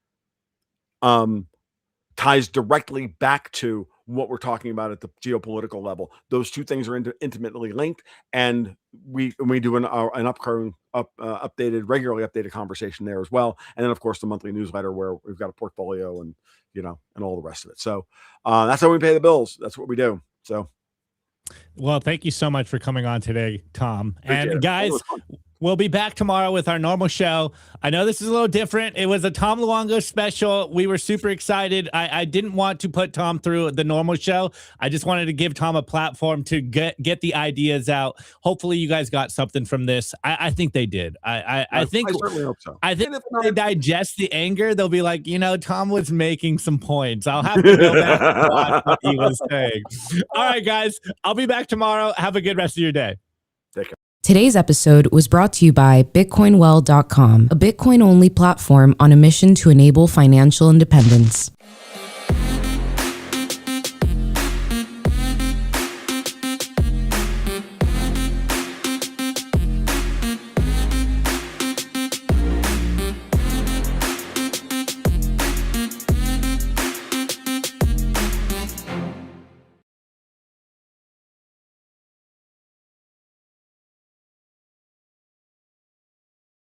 ties directly back to what we're talking about at the geopolitical level. Those two things are intimately linked, and we do an regularly updated conversation there as well. And then of course the monthly newsletter where we've got a portfolio and and all the rest of it. So that's how we pay the bills. That's what we do. So, well, thank you so much for coming on today, Tom. And guys, we'll be back tomorrow with our normal show. I know this is a little different. It was a Tom Luongo special. We were super excited. I didn't want to put Tom through the normal show. I just wanted to give Tom a platform to get the ideas out. Hopefully you guys got something from this. I think they did. I certainly hope so. I think if they digest the anger, they'll be like, Tom was making some points. I'll have to go back and watch what he was saying. All right, guys. I'll be back tomorrow. Have a good rest of your day. Take care. Today's episode was brought to you by BitcoinWell.com, a Bitcoin-only platform on a mission to enable financial independence.